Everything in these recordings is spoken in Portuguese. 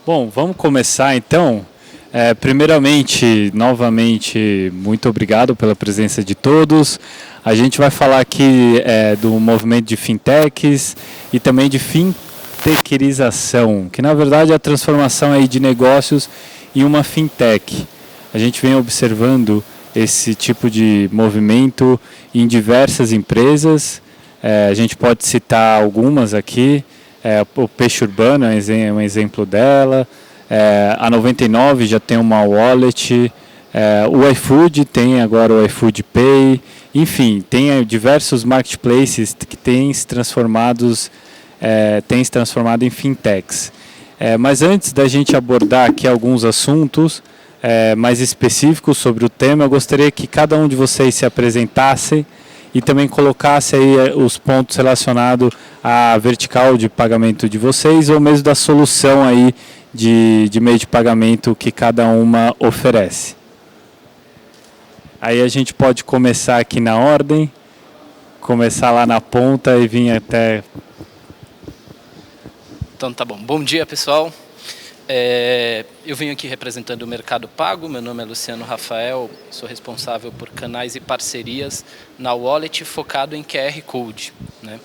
Bom, vamos começar então. Primeiramente, novamente, muito obrigado pela presença de todos. A gente vai falar aqui do movimento de fintechs e também de fintechização, que na verdade é a transformação aí de negócios em uma fintech. A gente vem observando esse tipo de movimento em diversas empresas. A gente pode citar algumas aqui. O Peixe Urbano é um exemplo dela. A 99 já tem uma wallet. O iFood tem agora o iFood Pay. Enfim, tem diversos marketplaces que têm se transformado em fintechs. Mas antes da gente abordar aqui alguns assuntos mais específicos sobre o tema, eu gostaria que cada um de vocês se apresentasse e também colocasse aí os pontos relacionados à vertical de pagamento de vocês ou mesmo da solução aí de meio de pagamento que cada uma oferece. Aí a gente pode começar aqui na ordem, começar lá na ponta e vir até... Então tá bom. Bom dia, pessoal. Eu venho aqui representando o Mercado Pago. Meu nome é Luciano Rafael, sou responsável por canais e parcerias na Wallet focado em QR Code, né?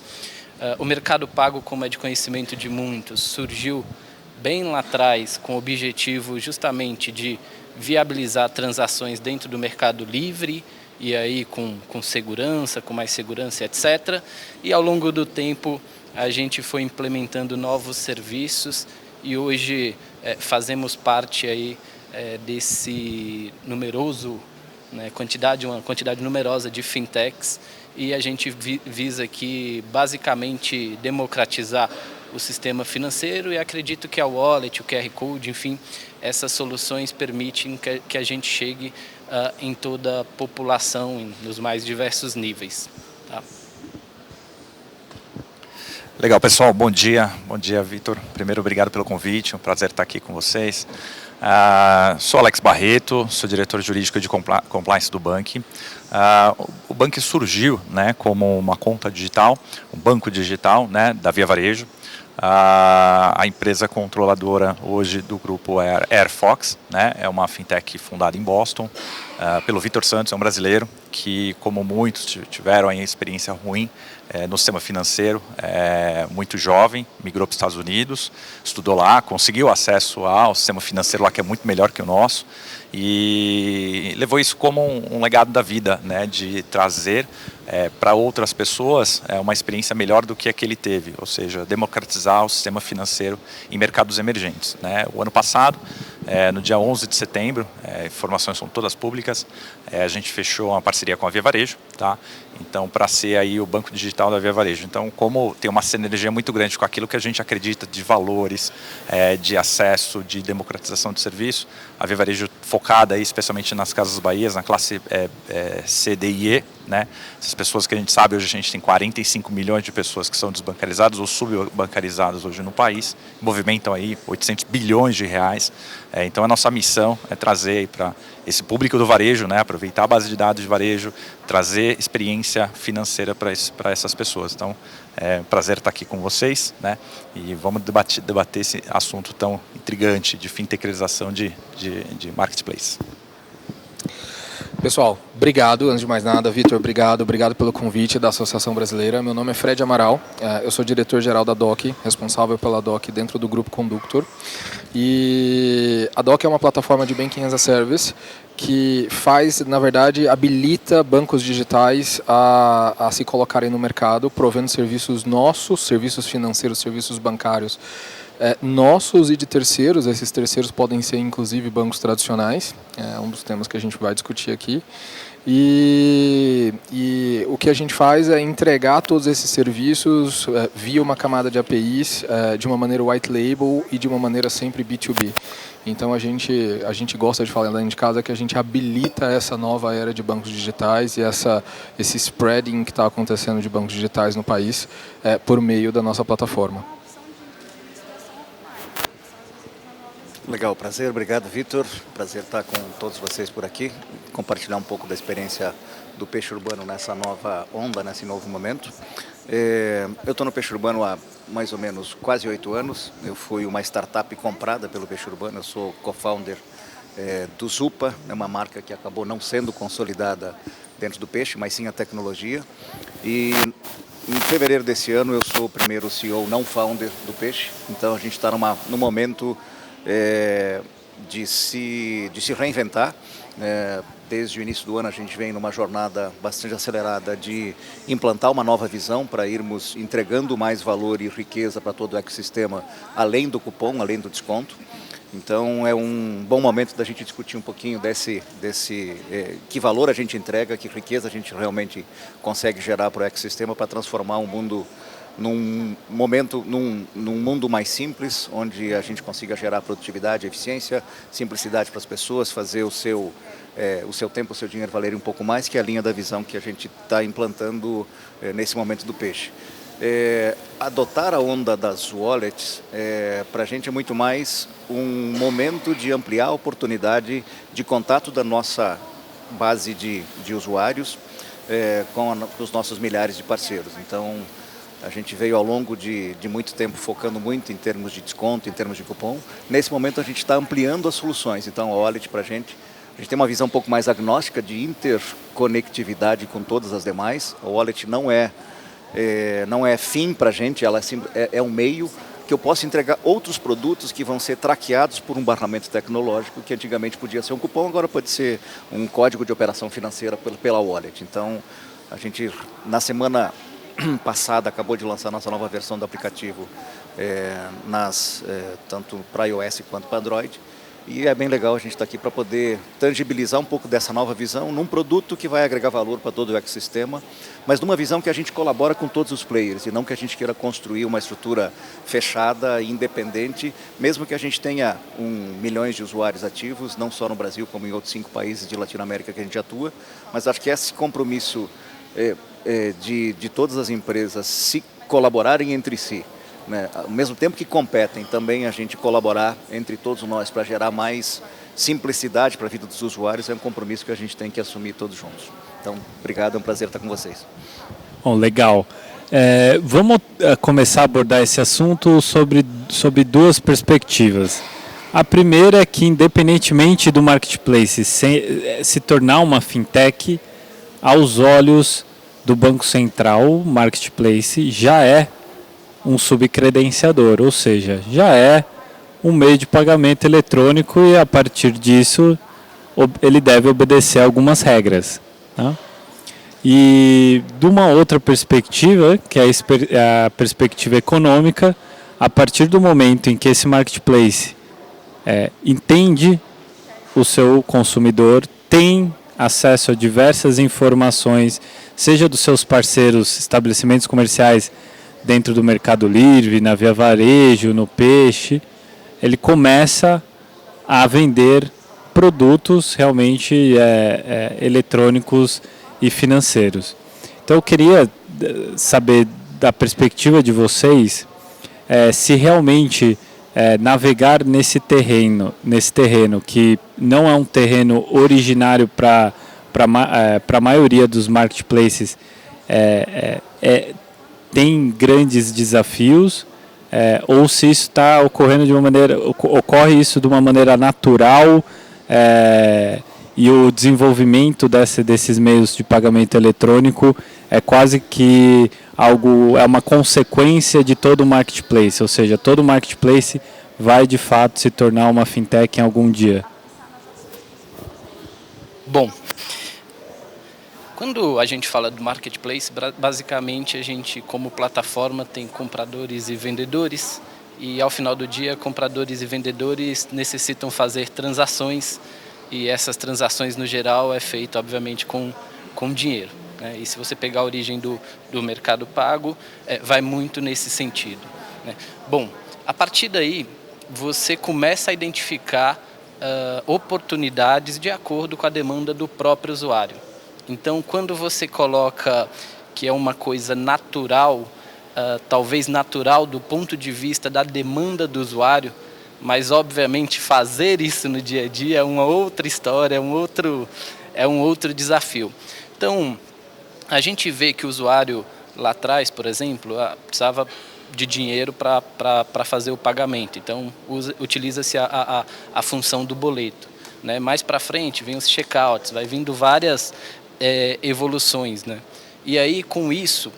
O Mercado Pago, como é de conhecimento de muitos, surgiu bem lá atrás com o objetivo justamente de viabilizar transações dentro do mercado livre e aí com segurança, com mais segurança, etc. E ao longo do tempo a gente foi implementando novos serviços e hoje fazemos parte aí desse numeroso, né, uma quantidade numerosa de fintechs, e a gente visa aqui basicamente democratizar o sistema financeiro, e acredito que a wallet, o QR Code, enfim, essas soluções permitem que a gente chegue em toda a população, nos mais diversos níveis. Tá? Legal, pessoal. Bom dia, Vitor. Primeiro, obrigado pelo convite, um prazer estar aqui com vocês. Sou Alex Barreto, sou diretor jurídico de compliance do Banqi. O Banqi surgiu, né, como uma conta digital, um banco digital, né, da Via Varejo. A empresa controladora hoje do grupo é Airfox, né, é uma fintech fundada em Boston pelo Vitor Santos, é um brasileiro que, como muitos, tiveram a experiência ruim no sistema financeiro, muito jovem, migrou para os Estados Unidos, estudou lá, conseguiu acesso ao sistema financeiro lá, que é muito melhor que o nosso, e levou isso como um legado da vida, né, de trazer para outras pessoas uma experiência melhor do que a que ele teve, ou seja, democratizar o sistema financeiro em mercados emergentes, né. O ano passado, no dia 11 de setembro, informações são todas públicas, a gente fechou uma parceria com a Via Varejo, tá? Então, para ser aí o banco digital da Via Varejo. Então, como tem uma sinergia muito grande com aquilo que a gente acredita de valores, de acesso, de democratização de serviço, a Via Varejo focada aí, especialmente nas Casas Bahias, na classe C, D e E, né? Essas pessoas que a gente sabe, hoje a gente tem 45 milhões de pessoas que são desbancarizadas ou subbancarizadas hoje no país, movimentam aí 800 bilhões de reais. Então, a nossa missão é trazer para esse público do varejo, né, aproveitar a base de dados de varejo, trazer experiência financeira para essas pessoas. Então, é um prazer estar aqui com vocês, né, e vamos debater esse assunto tão intrigante de fintechização de marketplace. Pessoal, obrigado, antes de mais nada, Vitor, obrigado pelo convite da Associação Brasileira. Meu nome é Fred Amaral, eu sou diretor-geral da DOC, responsável pela DOC dentro do Grupo Conductor. E a DOC é uma plataforma de Banking as a Service que na verdade, habilita bancos digitais a se colocarem no mercado, provendo serviços nossos, serviços financeiros, serviços bancários, nossos e de terceiros. Esses terceiros podem ser inclusive bancos tradicionais, é um dos temas que a gente vai discutir aqui. E o que a gente faz é entregar todos esses serviços via uma camada de APIs, de uma maneira white label e de uma maneira sempre B2B. Então a gente gosta de falar dentro de casa que a gente habilita essa nova era de bancos digitais e esse spreading que está acontecendo de bancos digitais no país por meio da nossa plataforma. Legal, prazer, obrigado, Vitor. Prazer estar com todos vocês por aqui, compartilhar um pouco da experiência do peixe urbano nessa nova onda, nesse novo momento. Eu estou no peixe urbano há mais ou menos quase 8 anos. Eu fui uma startup comprada pelo peixe urbano, eu sou co-founder do Zupa, é uma marca que acabou não sendo consolidada dentro do peixe, mas sim a tecnologia. E em fevereiro desse ano eu sou o primeiro CEO não founder do peixe, então a gente está num momento de se reinventar. Desde o início do ano a gente vem numa jornada bastante acelerada de implantar uma nova visão para irmos entregando mais valor e riqueza para todo o ecossistema, além do cupom, além do desconto. Então é um bom momento da gente discutir um pouquinho que valor a gente entrega, que riqueza a gente realmente consegue gerar para o ecossistema para transformar o mundo num mundo mais simples, onde a gente consiga gerar produtividade, eficiência, simplicidade para as pessoas, fazer o seu tempo, o seu dinheiro valer um pouco mais, que é a linha da visão que a gente está implantando nesse momento do peixe. Adotar a onda das wallets, para a gente é muito mais um momento de ampliar a oportunidade de contato da nossa base de usuários com os nossos milhares de parceiros. Então, a gente veio ao longo de muito tempo focando muito em termos de desconto, em termos de cupom. Nesse momento a gente está ampliando as soluções. Então a Wallet para a gente tem uma visão um pouco mais agnóstica de interconectividade com todas as demais. A Wallet não é fim para a gente, ela é um meio que eu posso entregar outros produtos que vão ser traqueados por um barramento tecnológico, que antigamente podia ser um cupom, agora pode ser um código de operação financeira pela Wallet. Então a gente, na semana passada, acabou de lançar nossa nova versão do aplicativo tanto para iOS quanto para Android, e é bem legal a gente estar aqui para poder tangibilizar um pouco dessa nova visão num produto que vai agregar valor para todo o ecossistema, mas numa visão que a gente colabora com todos os players e não que a gente queira construir uma estrutura fechada e independente, mesmo que a gente tenha milhões de usuários ativos, não só no Brasil como em outros 5 países de Latinoamérica que a gente atua, mas acho que esse compromisso de todas as empresas se colaborarem entre si, né, ao mesmo tempo que competem, também a gente colaborar entre todos nós para gerar mais simplicidade para a vida dos usuários, é um compromisso que a gente tem que assumir todos juntos. Então, obrigado, é um prazer estar com vocês. Bom, legal. Vamos começar a abordar esse assunto sobre 2 perspectivas. A primeira é que, independentemente do marketplace se tornar uma fintech, aos olhos do Banco Central, o marketplace já é um subcredenciador, ou seja, já é um meio de pagamento eletrônico e a partir disso ele deve obedecer algumas regras. Tá? E de uma outra perspectiva, que é a perspectiva econômica, a partir do momento em que esse marketplace entende o seu consumidor, tem acesso a diversas informações, seja dos seus parceiros, estabelecimentos comerciais dentro do Mercado Livre, na Via Varejo, no Peixe, ele começa a vender produtos realmente eletrônicos e financeiros. Então eu queria saber da perspectiva de vocês se realmente navegar nesse terreno que não é um terreno originário para a maioria dos marketplaces, tem grandes desafios, ou se isso está ocorrendo ocorre isso de uma maneira natural, e o desenvolvimento desses meios de pagamento eletrônico é quase que é uma consequência de todo o marketplace, ou seja, todo marketplace vai de fato se tornar uma fintech em algum dia. Bom, quando a gente fala do marketplace, basicamente a gente, como plataforma, tem compradores e vendedores, e ao final do dia, compradores e vendedores necessitam fazer transações, e essas transações no geral é feito obviamente com dinheiro, né? E se você pegar a origem do Mercado Pago, vai muito nesse sentido, né? Bom, a partir daí você começa a identificar oportunidades de acordo com a demanda do próprio usuário. Então, quando você coloca que é uma coisa natural, talvez natural do ponto de vista da demanda do usuário, mas obviamente fazer isso no dia a dia é uma outra história, é um outro desafio. Então, a gente vê que o usuário lá atrás, por exemplo, precisava de dinheiro para fazer o pagamento, então utiliza-se a função do boleto, né? Mais para frente vem os checkouts, vai vindo várias evoluções, né? E aí, com isso,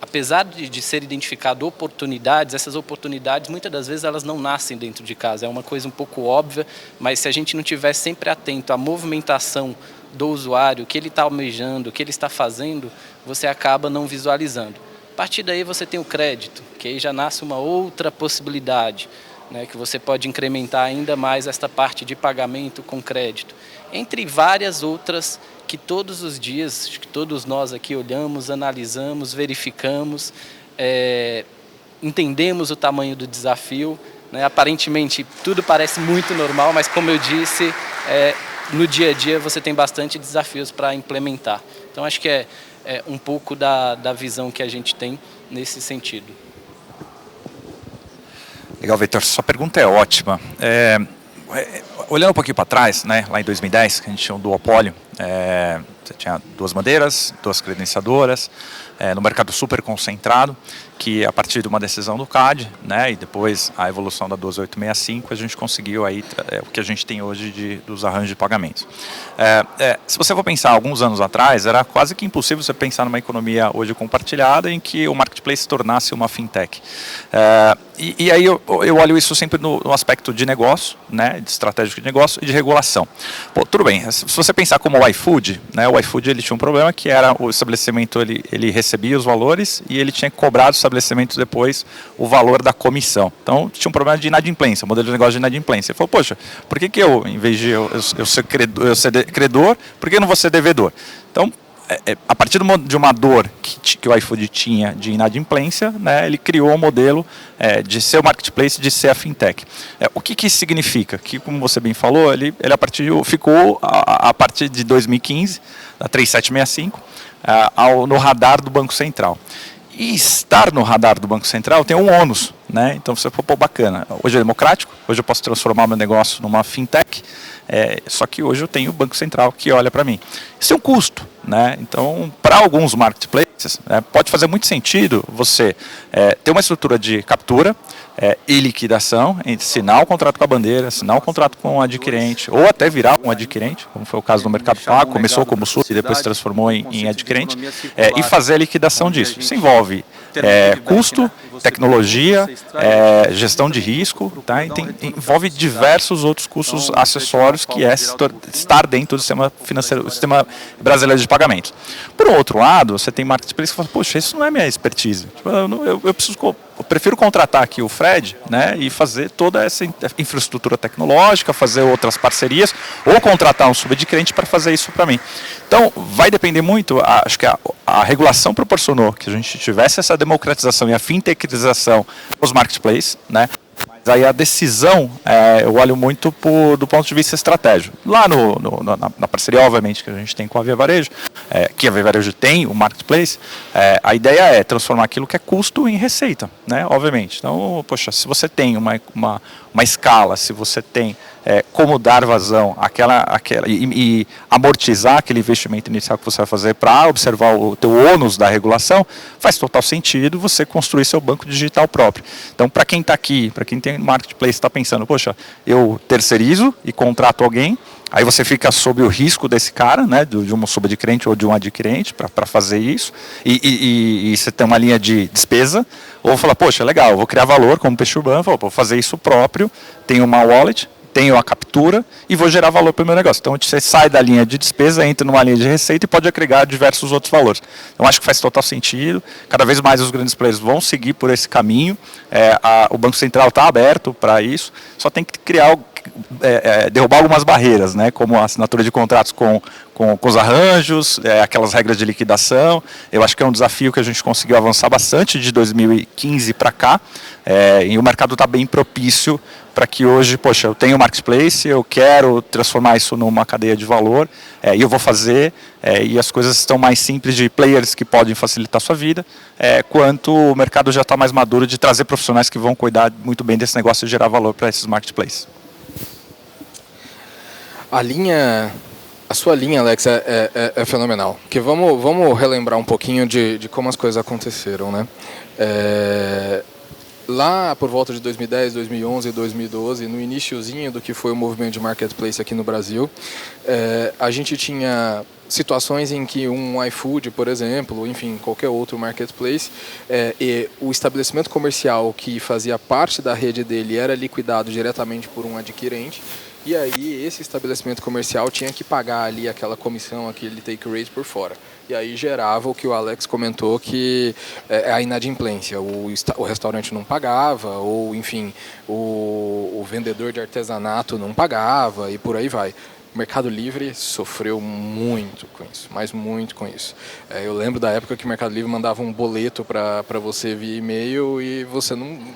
apesar de ser identificado oportunidades, essas oportunidades muitas das vezes elas não nascem dentro de casa, é uma coisa um pouco óbvia, mas se a gente não estiver sempre atento à movimentação do usuário, o que ele está almejando, o que ele está fazendo, você acaba não visualizando. A partir daí você tem o crédito, que aí já nasce uma outra possibilidade, né, que você pode incrementar ainda mais esta parte de pagamento com crédito, entre várias outras que todos os dias, que todos nós aqui olhamos, analisamos, verificamos, entendemos o tamanho do desafio, né? Aparentemente tudo parece muito normal, mas como eu disse, no dia a dia você tem bastante desafios para implementar. Então acho que é um pouco da visão que a gente tem nesse sentido. Legal, Vitor. Sua pergunta é ótima. Olhando um pouquinho para trás, né, lá em 2010, que a gente tinha um duopólio, você tinha 2 bandeiras, 2 credenciadoras, no mercado super concentrado, que a partir de uma decisão do CAD, né, e depois a evolução da 12865, a gente conseguiu aí o que a gente tem hoje dos arranjos de pagamentos. Se você for pensar alguns anos atrás, era quase que impossível você pensar numa economia hoje compartilhada em que o marketplace se tornasse uma fintech. E aí eu olho isso sempre no aspecto de negócio, né, de estratégico de negócio e de regulação. Pô, tudo bem, se você pensar como o iFood, né, o iFood ele tinha um problema que era o estabelecimento, ele recebia os valores e ele tinha que cobrar do estabelecimento depois o valor da comissão. Então tinha um problema de inadimplência, um modelo de negócio de inadimplência. Ele falou, poxa, por que eu, em vez de eu ser credor, por que eu não vou ser devedor? Então, a partir de uma dor que o iFood tinha de inadimplência, né, ele criou um modelo de ser o marketplace, de ser a fintech. O que isso significa? Que, como você bem falou, ele ficou a partir de 2015, da 3765, no radar do Banco Central. E estar no radar do Banco Central tem um ônus, né? Então você falou, pô, bacana, hoje é democrático, hoje eu posso transformar meu negócio numa fintech, só que hoje eu tenho o Banco Central que olha para mim. Isso é um custo, né? Então, para alguns marketplaces, pode fazer muito sentido você ter uma estrutura de captura e liquidação, assinar o contrato com a bandeira, assinar o contrato com o adquirente, ou até virar um adquirente, como foi o caso do Mercado Pago, começou como SUS e depois se transformou em adquirente, e fazer a liquidação disso. Isso envolve custo, tecnologia, gestão de risco, tá? Envolve diversos outros custos acessórios que estar dentro do sistema financeiro, do sistema brasileiro de pagamentos. Por outro lado, você tem marketplace que fala, poxa, isso não é minha expertise. Eu prefiro contratar aqui o Fred, né, e fazer toda essa infraestrutura tecnológica, fazer outras parcerias, ou contratar um subadquirente para fazer isso para mim. Então, vai depender muito, acho que a regulação proporcionou que a gente tivesse essa democratização e a fintechização dos marketplaces, né? Mas aí a decisão, eu olho muito do ponto de vista estratégico. Lá na parceria, obviamente, que a gente tem com a Via Varejo, que a Via Varejo tem, o marketplace, a ideia é transformar aquilo que é custo em receita, né? Obviamente. Então, poxa, se você tem uma escala, se você tem como dar vazão e amortizar aquele investimento inicial que você vai fazer para observar o teu ônus da regulação, faz total sentido você construir seu banco digital próprio. Então, para quem está aqui, para quem tem marketplace, está pensando, poxa, eu terceirizo e contrato alguém, aí você fica sob o risco desse cara, né, de um subadquirente ou de um adquirente para fazer isso, e você tem uma linha de despesa, ou falar, poxa, legal, vou criar valor como peixe urbano, vou fazer isso próprio, tenho uma wallet, tenho a captura e vou gerar valor para o meu negócio. Então, você sai da linha de despesa, entra numa linha de receita e pode agregar diversos outros valores. Então, acho que faz total sentido. Cada vez mais os grandes players vão seguir por esse caminho. O Banco Central está aberto para isso. Só tem que criar derrubar algumas barreiras, né, como a assinatura de contratos com os arranjos, aquelas regras de liquidação. Eu acho que é um desafio que a gente conseguiu avançar bastante de 2015 para cá, e o mercado está bem propício para que hoje, poxa, eu tenho o marketplace, eu quero transformar isso numa cadeia de valor, e eu vou fazer, e as coisas estão mais simples de players que podem facilitar a sua vida, quanto o mercado já está mais maduro de trazer profissionais que vão cuidar muito bem desse negócio e gerar valor para esses marketplaces. A sua linha, Alex, é fenomenal. Porque vamos relembrar um pouquinho de como as coisas aconteceram, né? Lá por volta de 2010, 2011 e 2012, no iniciozinho do que foi o movimento de marketplace aqui no Brasil, a gente tinha situações em que um iFood, por exemplo, enfim, qualquer outro marketplace, e o estabelecimento comercial que fazia parte da rede dele era liquidado diretamente por um adquirente. E aí esse estabelecimento comercial tinha que pagar ali aquela comissão, aquele take rate por fora. E aí gerava o que o Alex comentou, que é a inadimplência. O restaurante não pagava, ou enfim, o vendedor de artesanato não pagava, e por aí vai. O Mercado Livre sofreu muito com isso, mas muito com isso. Eu lembro da época que o Mercado Livre mandava um boleto para você via e-mail e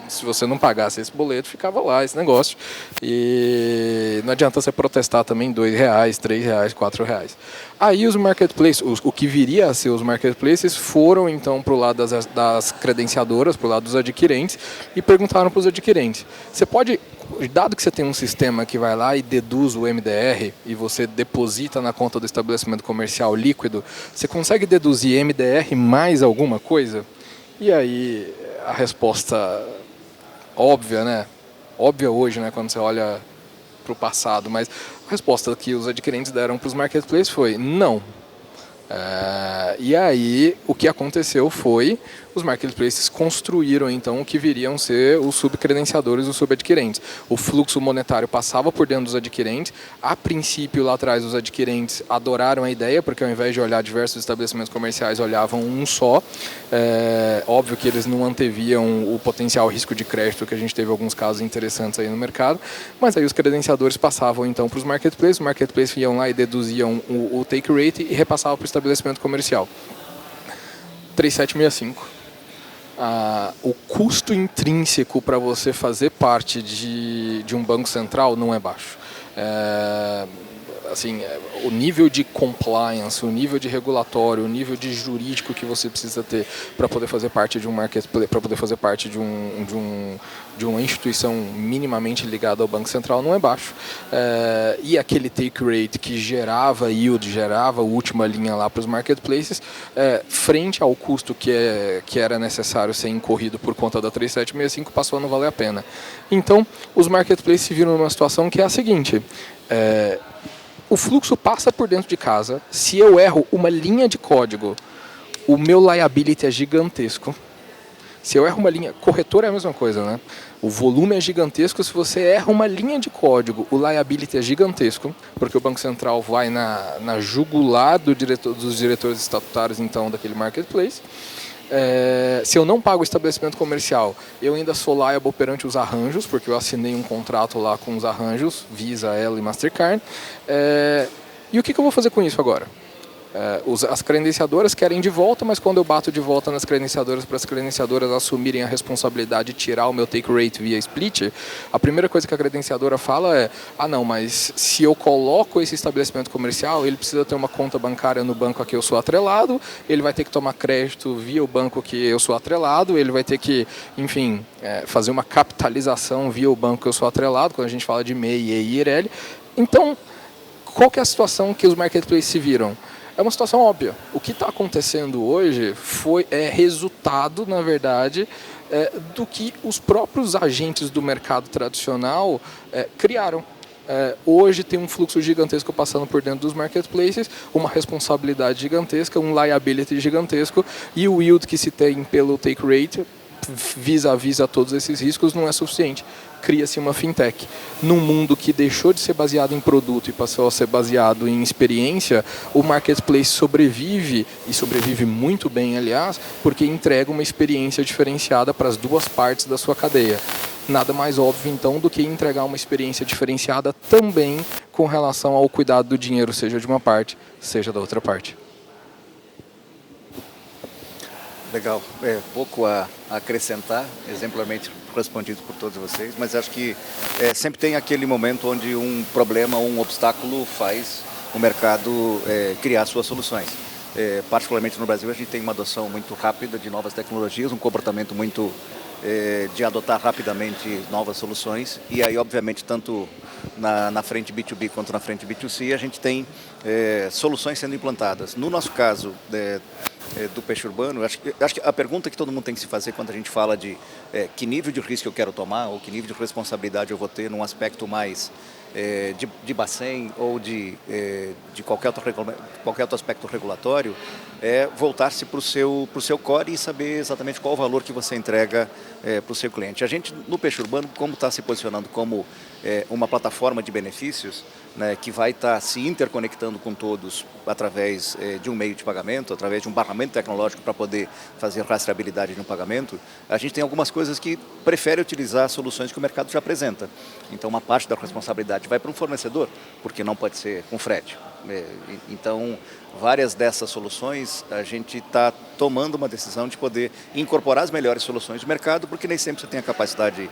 se você não pagasse esse boleto, ficava lá esse negócio. E não adianta você protestar também R$2, R$3, R$4. Aí os marketplaces, o que viria a ser os marketplaces, foram então para o lado das credenciadoras, para o lado dos adquirentes, e perguntaram para os adquirentes: você pode, dado que você tem um sistema que vai lá e deduz o MDR e você deposita na conta do estabelecimento comercial líquido, você consegue deduzir MDR mais alguma coisa? E aí a resposta óbvia, né? Óbvia hoje, né, quando você olha para o passado, mas a resposta que os adquirentes deram para os marketplaces foi não. E aí o que aconteceu foi os marketplaces construíram então o que viriam ser os subcredenciadores, os subadquirentes. O fluxo monetário passava por dentro dos adquirentes. A princípio, lá atrás, os adquirentes adoraram a ideia, porque ao invés de olhar diversos estabelecimentos comerciais, olhavam um só. Óbvio que eles não anteviam o potencial risco de crédito, que a gente teve alguns casos interessantes aí no mercado, mas aí os credenciadores passavam então para os marketplaces iam lá e deduziam o take rate e repassavam para o estabelecimento comercial. 3765. O custo intrínseco para você fazer parte de um banco central não é baixo. O nível de compliance, o nível de regulatório, o nível de jurídico que você precisa ter para poder fazer parte de um marketplace, para poder fazer parte de uma instituição minimamente ligada ao Banco Central não é baixo. E aquele take rate que gerava yield, gerava a última linha lá para os marketplaces, frente ao custo que era necessário ser incorrido por conta da 3765, passou a não valer a pena. Então, os marketplaces se viram numa situação que é a seguinte: o fluxo passa por dentro de casa. Se eu erro uma linha de código, o meu liability é gigantesco. Se eu erro uma linha... Corretor é a mesma coisa, né? O volume é gigantesco. Se você erra uma linha de código, o liability é gigantesco, porque o Banco Central vai na jugular dos diretores estatutários, então, daquele marketplace. Se eu não pago o estabelecimento comercial, eu ainda sou liable perante os arranjos, porque eu assinei um contrato lá com os arranjos, Visa, Elo e Mastercard. E o que eu vou fazer com isso agora? As credenciadoras querem de volta, mas quando eu bato de volta nas credenciadoras para as credenciadoras assumirem a responsabilidade de tirar o meu take rate via split, a primeira coisa que a credenciadora fala é: não, mas se eu coloco esse estabelecimento comercial, ele precisa ter uma conta bancária no banco a que eu sou atrelado, ele vai ter que tomar crédito via o banco que eu sou atrelado, ele vai ter que, enfim, fazer uma capitalização via o banco que eu sou atrelado, quando a gente fala de MEI, EI e IRELI. Então, qual que é a situação que os marketplaces se viram? É uma situação óbvia. O que está acontecendo hoje é resultado, na verdade, do que os próprios agentes do mercado tradicional criaram. Hoje tem um fluxo gigantesco passando por dentro dos marketplaces, uma responsabilidade gigantesca, um liability gigantesco, e o yield que se tem pelo take rate, vis-a-vis a todos esses riscos, não é suficiente. Cria-se uma fintech. Num mundo que deixou de ser baseado em produto e passou a ser baseado em experiência, o marketplace sobrevive, e sobrevive muito bem, aliás, porque entrega uma experiência diferenciada para as duas partes da sua cadeia. nada mais óbvio então do que entregar uma experiência diferenciada também com relação ao cuidado do dinheiro, seja de uma parte, seja da outra parte. Legal, pouco a acrescentar, exemplarmente respondido por todos vocês, mas acho que sempre tem aquele momento onde um problema, um obstáculo faz o mercado criar suas soluções. Particularmente no Brasil, a gente tem uma adoção muito rápida de novas tecnologias, um comportamento muito de adotar rapidamente novas soluções, e aí obviamente tanto na frente B2B quanto na frente B2C a gente tem soluções sendo implantadas. No nosso caso do peixe urbano, acho que a pergunta que todo mundo tem que se fazer quando a gente fala de que nível de risco eu quero tomar ou que nível de responsabilidade eu vou ter num aspecto mais de Bacen ou de qualquer outro aspecto regulatório, voltar-se para o seu core e saber exatamente qual o valor que você entrega para o seu cliente. A gente, no peixe urbano, como está se posicionando como uma plataforma de benefícios, né, que vai estar se interconectando com todos através de um meio de pagamento, através de um barramento tecnológico para poder fazer rastreabilidade de um pagamento, a gente tem algumas coisas que prefere utilizar soluções que o mercado já apresenta. Então, uma parte da responsabilidade vai para um fornecedor, porque não pode ser com frete. Então, várias dessas soluções, a gente está tomando uma decisão de poder incorporar as melhores soluções do mercado, porque nem sempre você tem a capacidade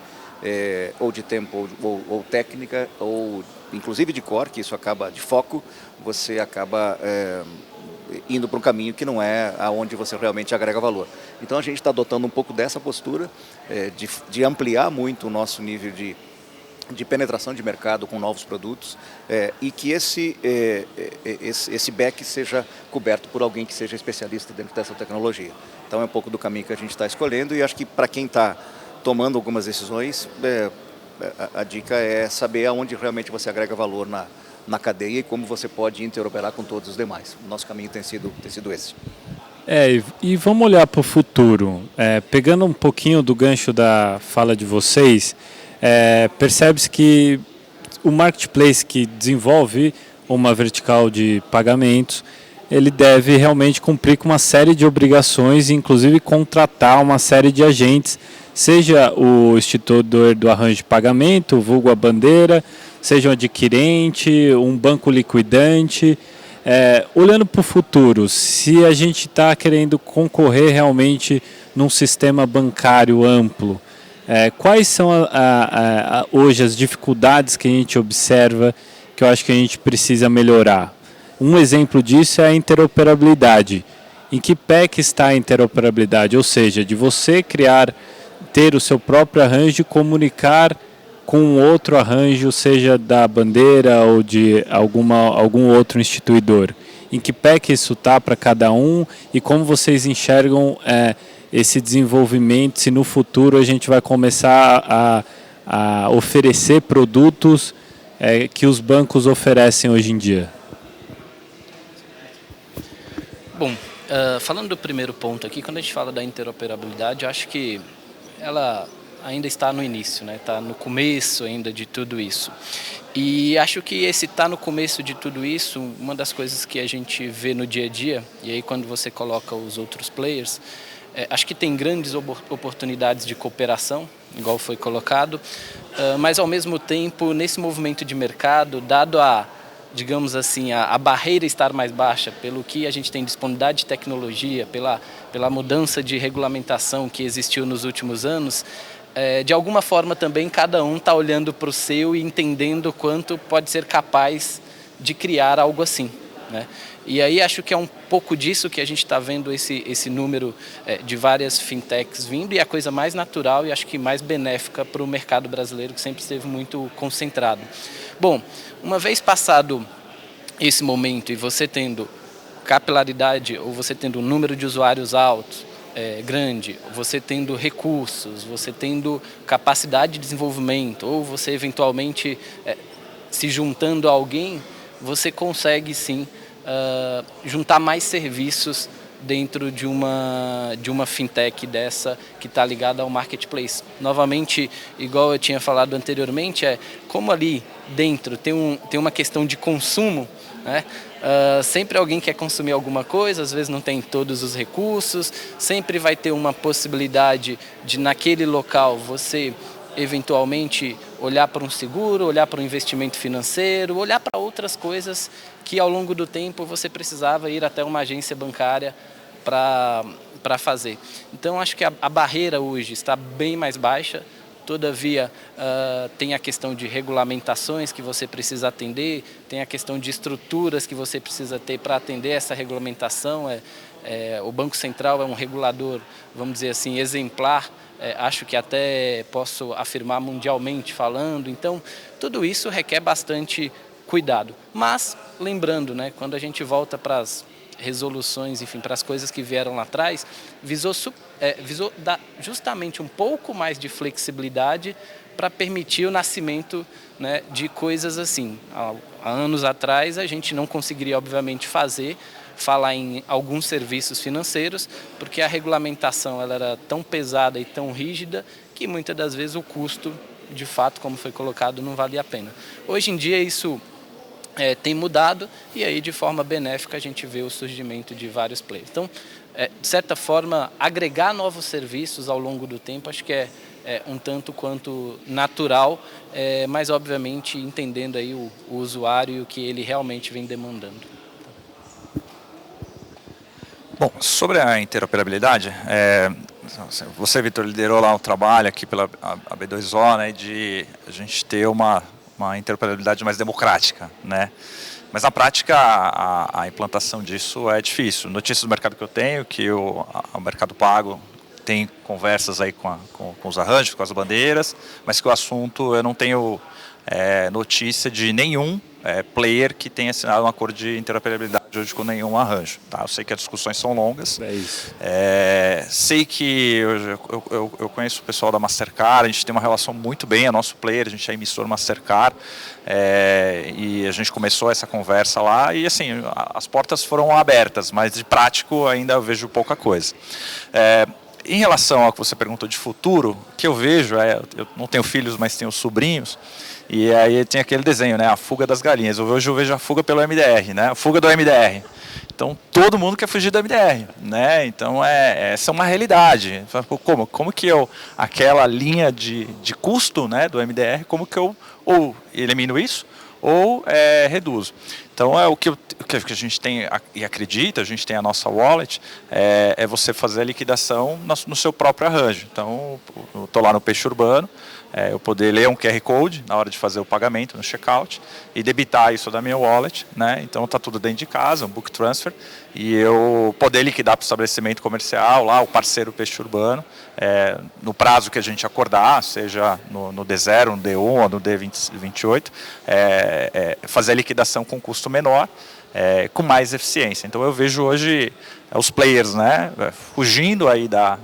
ou de tempo, ou técnica, ou inclusive de core, que isso acaba de foco, você acaba indo para um caminho que não é aonde você realmente agrega valor. Então a gente está adotando um pouco dessa postura, de ampliar muito o nosso nível de penetração de mercado com novos produtos, e que esse back seja coberto por alguém que seja especialista dentro dessa tecnologia. Então é um pouco do caminho que a gente está escolhendo, e acho que para quem está tomando algumas decisões, a dica é saber aonde realmente você agrega valor na cadeia e como você pode interoperar com todos os demais. O nosso caminho tem sido esse. E vamos olhar para o futuro. Pegando um pouquinho do gancho da fala de vocês, percebe-se que o marketplace que desenvolve uma vertical de pagamentos, ele deve realmente cumprir com uma série de obrigações, inclusive contratar uma série de agentes, seja o instituidor do arranjo de pagamento, vulgo a bandeira, seja um adquirente, um banco liquidante. Olhando para o futuro, se a gente está querendo concorrer realmente num sistema bancário amplo, quais são hoje as dificuldades que a gente observa que eu acho que a gente precisa melhorar? Um exemplo disso é a interoperabilidade. Em que pé que está a interoperabilidade? Ou seja, de você ter o seu próprio arranjo e comunicar com outro arranjo, seja da bandeira ou de algum outro instituidor. Em que pé que isso está para cada um e como vocês enxergam esse desenvolvimento, se no futuro a gente vai começar a oferecer produtos que os bancos oferecem hoje em dia? Bom, falando do primeiro ponto aqui, quando a gente fala da interoperabilidade, eu acho que ela ainda está no início, né? Está no começo ainda de tudo isso. E acho que esse está no começo de tudo isso, uma das coisas que a gente vê no dia a dia, e aí quando você coloca os outros players, acho que tem grandes oportunidades de cooperação, igual foi colocado, mas ao mesmo tempo, nesse movimento de mercado, dado digamos assim, a barreira estar mais baixa, pelo que a gente tem disponibilidade de tecnologia, pela mudança de regulamentação que existiu nos últimos anos, de alguma forma também cada um está olhando para o seu e entendendo quanto pode ser capaz de criar algo assim, né? E aí acho que é um pouco disso que a gente está vendo esse número de várias fintechs vindo, e a coisa mais natural e acho que mais benéfica para o mercado brasileiro, que sempre esteve muito concentrado. Bom, uma vez passado esse momento e você tendo capilaridade ou você tendo um número de usuários alto, grande, você tendo recursos, você tendo capacidade de desenvolvimento ou você eventualmente se juntando a alguém, você consegue sim juntar mais serviços dentro de uma fintech dessa que está ligada ao marketplace. Novamente, igual eu tinha falado anteriormente, como ali dentro tem uma questão de consumo, né? Sempre alguém quer consumir alguma coisa, às vezes não tem todos os recursos, sempre vai ter uma possibilidade de naquele local você eventualmente olhar para um seguro, olhar para um investimento financeiro, olhar para outras coisas que ao longo do tempo você precisava ir até uma agência bancária para fazer. Então acho que a barreira hoje está bem mais baixa. Todavia, tem a questão de regulamentações que você precisa atender, tem a questão de estruturas que você precisa ter para atender essa regulamentação. O Banco Central é um regulador, vamos dizer assim, exemplar, acho que até posso afirmar mundialmente falando. Então, tudo isso requer bastante cuidado. Mas, lembrando, né, quando a gente volta para as resoluções, enfim, para as coisas que vieram lá atrás, visou dar justamente um pouco mais de flexibilidade para permitir o nascimento, né, de coisas assim. Há anos atrás a gente não conseguiria, obviamente, falar em alguns serviços financeiros, porque a regulamentação ela era tão pesada e tão rígida que muitas das vezes o custo, de fato, como foi colocado, não valia a pena. Hoje em dia isso tem mudado e aí de forma benéfica a gente vê o surgimento de vários players. Então, de certa forma, agregar novos serviços ao longo do tempo acho que é um tanto quanto natural, mas obviamente entendendo aí o usuário e o que ele realmente vem demandando. Bom, sobre a interoperabilidade, você, Vitor, liderou lá um trabalho aqui pela a B2O, né, de a gente ter uma interoperabilidade mais democrática, né? Mas na prática a implantação disso é difícil. Notícias do mercado que eu tenho, que o Mercado Pago tem conversas aí com os arranjos, com as bandeiras, mas que o assunto eu não tenho notícia de nenhum player que tenha assinado um acordo de interoperabilidade hoje com nenhum arranjo. Tá? Eu sei que as discussões são longas. É isso. Sei que eu conheço o pessoal da Mastercard, a gente tem uma relação muito bem, é nosso player, a gente é emissor Mastercard, e a gente começou essa conversa lá e assim, as portas foram abertas, mas de prático ainda eu vejo pouca coisa. Em relação ao que você perguntou de futuro, o que eu vejo eu não tenho filhos, mas tenho sobrinhos, e aí tem aquele desenho, né, a fuga das galinhas. Hoje eu vejo a fuga pelo MDR, né, a fuga do MDR. Então todo mundo quer fugir do MDR, né? Então essa é uma realidade. Como que aquela linha de custo, né, do MDR, como que eu ou elimino isso ou reduzo. Então o que a gente tem e acredita, a gente tem a nossa wallet, é você fazer a liquidação no seu próprio arranjo. Então eu estou lá no Peixe Urbano, eu poder ler um QR Code na hora de fazer o pagamento no checkout e debitar isso da minha wallet, né? Então está tudo dentro de casa, um book transfer, e eu poder liquidar para o estabelecimento comercial, lá o parceiro Peixe Urbano, no prazo que a gente acordar, seja no D0, no D1 ou no D28, fazer a liquidação com custo menor, com mais eficiência. Então eu vejo hoje os players, né, fugindo aí da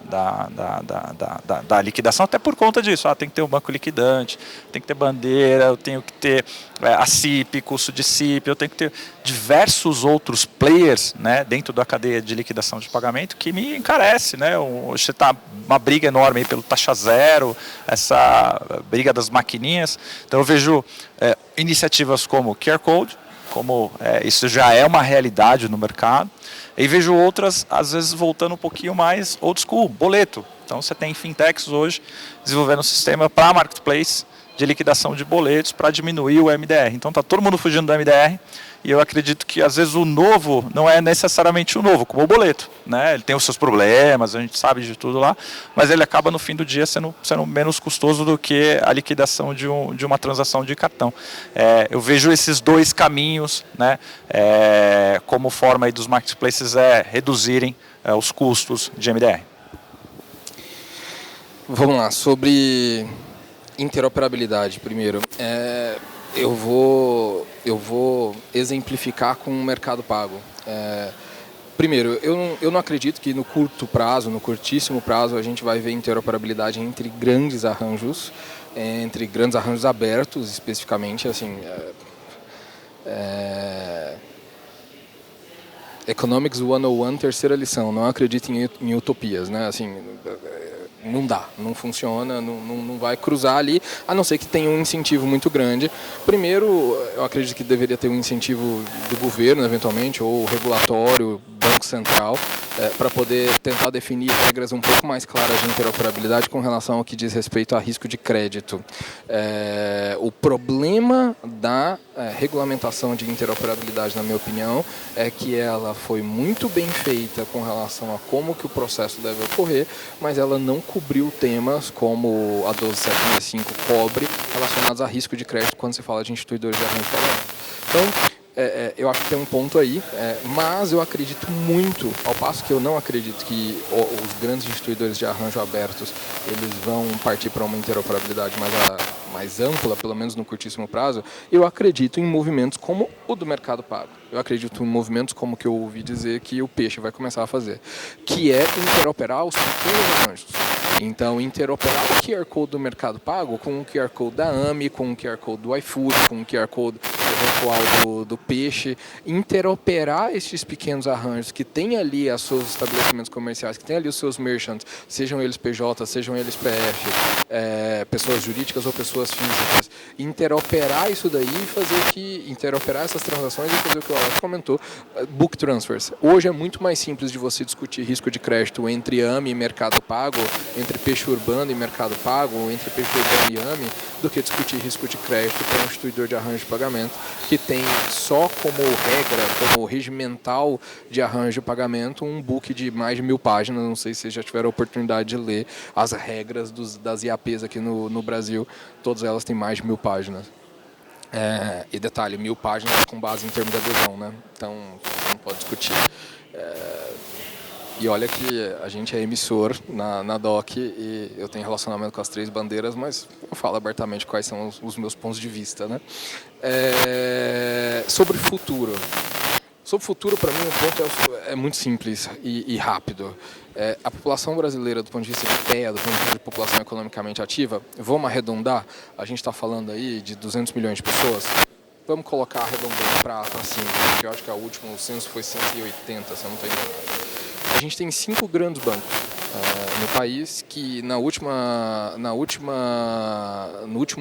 liquidação, até por conta disso. Tem que ter um banco liquidante, tem que ter bandeira, eu tenho que ter a CIP, custo de CIP, eu tenho que ter diversos outros players, né, dentro da cadeia de liquidação de pagamento que me encarece, né? Hoje está uma briga enorme aí pelo taxa zero, essa briga das maquininhas. Então eu vejo iniciativas como QR Code, como isso já é uma realidade no mercado, e vejo outras, às vezes, voltando um pouquinho mais old school, boleto. Então você tem fintechs hoje desenvolvendo um sistema para marketplace de liquidação de boletos para diminuir o MDR. Então está todo mundo fugindo do MDR, e eu acredito que às vezes o novo não é necessariamente o novo, como o boleto, né? Ele tem os seus problemas, a gente sabe de tudo lá, mas ele acaba no fim do dia sendo menos custoso do que a liquidação de uma transação de cartão. Eu vejo esses dois caminhos, né, como forma aí dos marketplaces reduzirem os custos de MDR. Vamos lá, sobre interoperabilidade primeiro. Eu vou exemplificar com o Mercado Pago. Primeiro, eu não acredito que no curto prazo, no curtíssimo prazo, a gente vai ver interoperabilidade entre grandes arranjos abertos, especificamente, assim, Economics 101, terceira lição, não acredito em utopias, né? Assim, não dá, não funciona, não vai cruzar ali, a não ser que tenha um incentivo muito grande. Primeiro, eu acredito que deveria ter um incentivo do governo, eventualmente, ou regulatório, Banco Central, para poder tentar definir regras um pouco mais claras de interoperabilidade com relação ao que diz respeito a risco de crédito. O problema da regulamentação de interoperabilidade, na minha opinião, é que ela foi muito bem feita com relação a como que o processo deve ocorrer, mas ela não cobriu temas como a 12765 cobre, relacionados a risco de crédito quando se fala de instituidores de arranjo de pagamento. Então, eu acho que tem um ponto aí, mas eu acredito muito, ao passo que eu não acredito que os grandes instituidores de arranjo abertos eles vão partir para uma interoperabilidade mais ampla, pelo menos no curtíssimo prazo. Eu acredito em movimentos como o do Mercado Pago. Eu acredito em movimentos como o que eu ouvi dizer que o Peixe vai começar a fazer, que é interoperar os pequenos arranjos. Então, interoperar o QR Code do Mercado Pago com o QR Code da AMI, com o QR Code do iFood, com o QR Code eventual do Peixe, interoperar esses pequenos arranjos que têm ali os seus estabelecimentos comerciais, que têm ali os seus merchants, sejam eles PJ, sejam eles PF, pessoas jurídicas ou pessoas físicas, interoperar isso daí e interoperar essas transações e fazer o que o Alex comentou, book transfers. Hoje é muito mais simples de você discutir risco de crédito entre AMI e Mercado Pago, entre Peixe Urbano e Mercado Pago, entre Peixe Urbano e AMI, do que discutir risco de crédito com um instituidor de arranjo de pagamento, que tem só como regra, como regimental de arranjo de pagamento, um book de mais de 1000 páginas. Não sei se vocês já tiveram a oportunidade de ler as regras das IAPs aqui no Brasil. Todas elas têm mais de 1000 páginas. E detalhe, 1000 páginas com base em termo de adesão, né? Então, não pode discutir. E olha que a gente é emissor na DOC e eu tenho relacionamento com as 3 bandeiras, mas eu falo abertamente quais são os meus pontos de vista, né? Sobre futuro. Sobre o futuro, para mim, o ponto é muito simples e rápido. A população brasileira, do ponto de vista de PEA, do ponto de vista de população economicamente ativa, vamos arredondar, a gente está falando aí de 200 milhões de pessoas. Vamos colocar arredondando para 5, porque eu acho que o último censo foi 180, se eu não estou enganado. A gente tem 5 grandes bancos no país que no último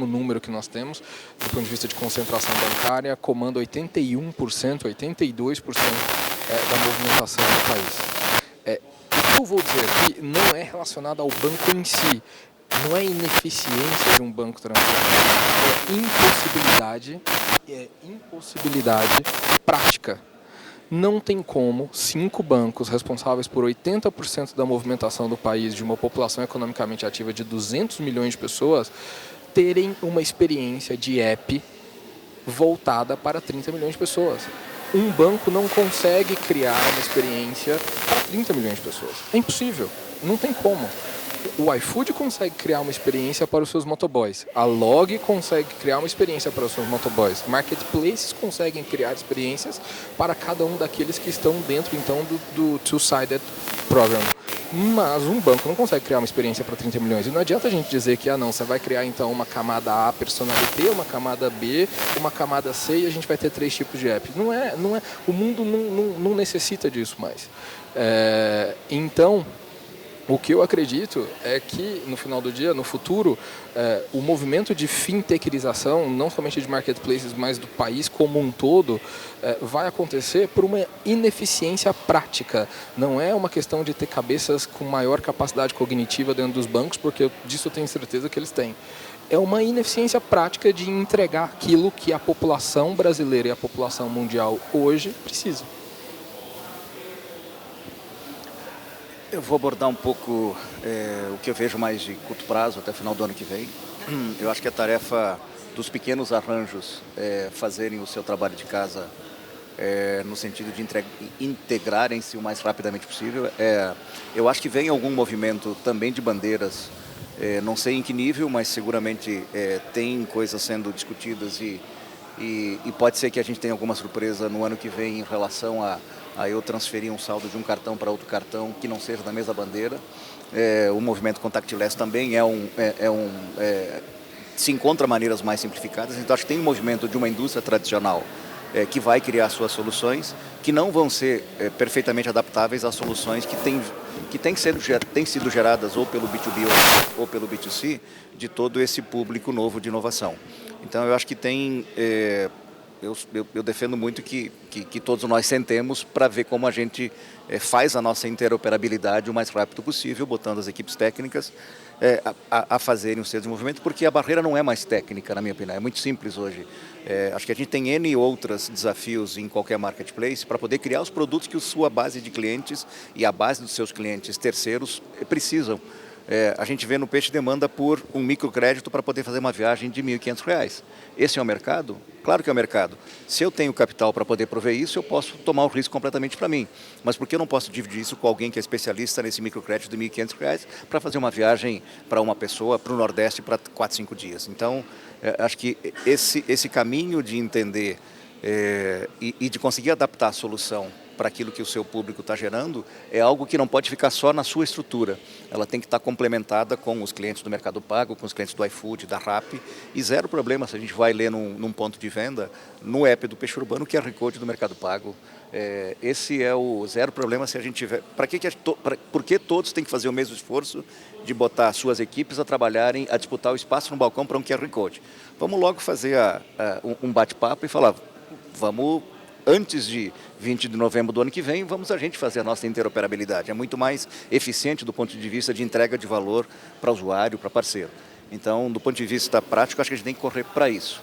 número que nós temos, do ponto de vista de concentração bancária, comanda 81%, 82% da movimentação do país. O que eu vou dizer aqui não é relacionado ao banco em si, não é ineficiência de um banco tradicional, é impossibilidade prática. Não tem como 5 bancos responsáveis por 80% da movimentação do país, de uma população economicamente ativa de 200 milhões de pessoas, terem uma experiência de app voltada para 30 milhões de pessoas. Um banco não consegue criar uma experiência para 30 milhões de pessoas. É impossível, não tem como. O iFood consegue criar uma experiência para os seus motoboys. A Log consegue criar uma experiência para os seus motoboys. Marketplaces conseguem criar experiências para cada um daqueles que estão dentro, então, do Two-Sided Program. Mas um banco não consegue criar uma experiência para 30 milhões. E não adianta a gente dizer que, você vai criar, então, uma camada A personalité, uma camada B, uma camada C e a gente vai ter 3 tipos de app. Não é, o mundo não necessita disso mais. Então, o que eu acredito é que, no final do dia, no futuro, o movimento de fintechização, não somente de marketplaces, mas do país como um todo, vai acontecer por uma ineficiência prática. Não é uma questão de ter cabeças com maior capacidade cognitiva dentro dos bancos, porque disso eu tenho certeza que eles têm. É uma ineficiência prática de entregar aquilo que a população brasileira e a população mundial hoje precisa. Eu vou abordar um pouco o que eu vejo mais de curto prazo, até o final do ano que vem. Eu acho que a tarefa dos pequenos arranjos fazerem o seu trabalho de casa no sentido de integrarem-se o mais rapidamente possível. Eu acho que vem algum movimento também de bandeiras, não sei em que nível, mas seguramente tem coisas sendo discutidas e pode ser que a gente tenha alguma surpresa no ano que vem em relação a eu transferir um saldo de um cartão para outro cartão que não seja da mesma bandeira. O movimento contactless também se encontra maneiras mais simplificadas. Então, acho que tem um movimento de uma indústria tradicional que vai criar suas soluções, que não vão ser perfeitamente adaptáveis às soluções que têm sido geradas ou pelo B2B ou pelo B2C de todo esse público novo de inovação. Então, eu acho que tem eu defendo muito que todos nós sentemos para ver como a gente faz a nossa interoperabilidade o mais rápido possível, botando as equipes técnicas a fazerem o seu desenvolvimento, porque a barreira não é mais técnica, na minha opinião, é muito simples hoje. Acho que a gente tem N outros desafios em qualquer marketplace para poder criar os produtos que a sua base de clientes e a base dos seus clientes terceiros precisam. A gente vê no Peixe demanda por um microcrédito para poder fazer uma viagem de R$ 1.500. Esse é o mercado? Claro que é o mercado. Se eu tenho capital para poder prover isso, eu posso tomar o risco completamente para mim. Mas por que eu não posso dividir isso com alguém que é especialista nesse microcrédito de R$ 1.500 para fazer uma viagem para uma pessoa, para o Nordeste, para 4, 5 dias? Então, acho que esse caminho de entender e de conseguir adaptar a solução para aquilo que o seu público está gerando, é algo que não pode ficar só na sua estrutura. Ela tem que estar complementada com os clientes do Mercado Pago, com os clientes do iFood, da Rappi, e zero problema se a gente vai ler num ponto de venda, no app do Peixe Urbano, que é o QR Code do Mercado Pago. Esse é o zero problema se a gente tiver... Por que todos têm que fazer o mesmo esforço de botar suas equipes a trabalharem, a disputar o espaço no balcão para um QR Code? Vamos logo fazer um bate-papo e falar, vamos... Antes de 20 de novembro do ano que vem, vamos a gente fazer a nossa interoperabilidade. É muito mais eficiente do ponto de vista de entrega de valor para usuário, para parceiro. Então, do ponto de vista prático, acho que a gente tem que correr para isso.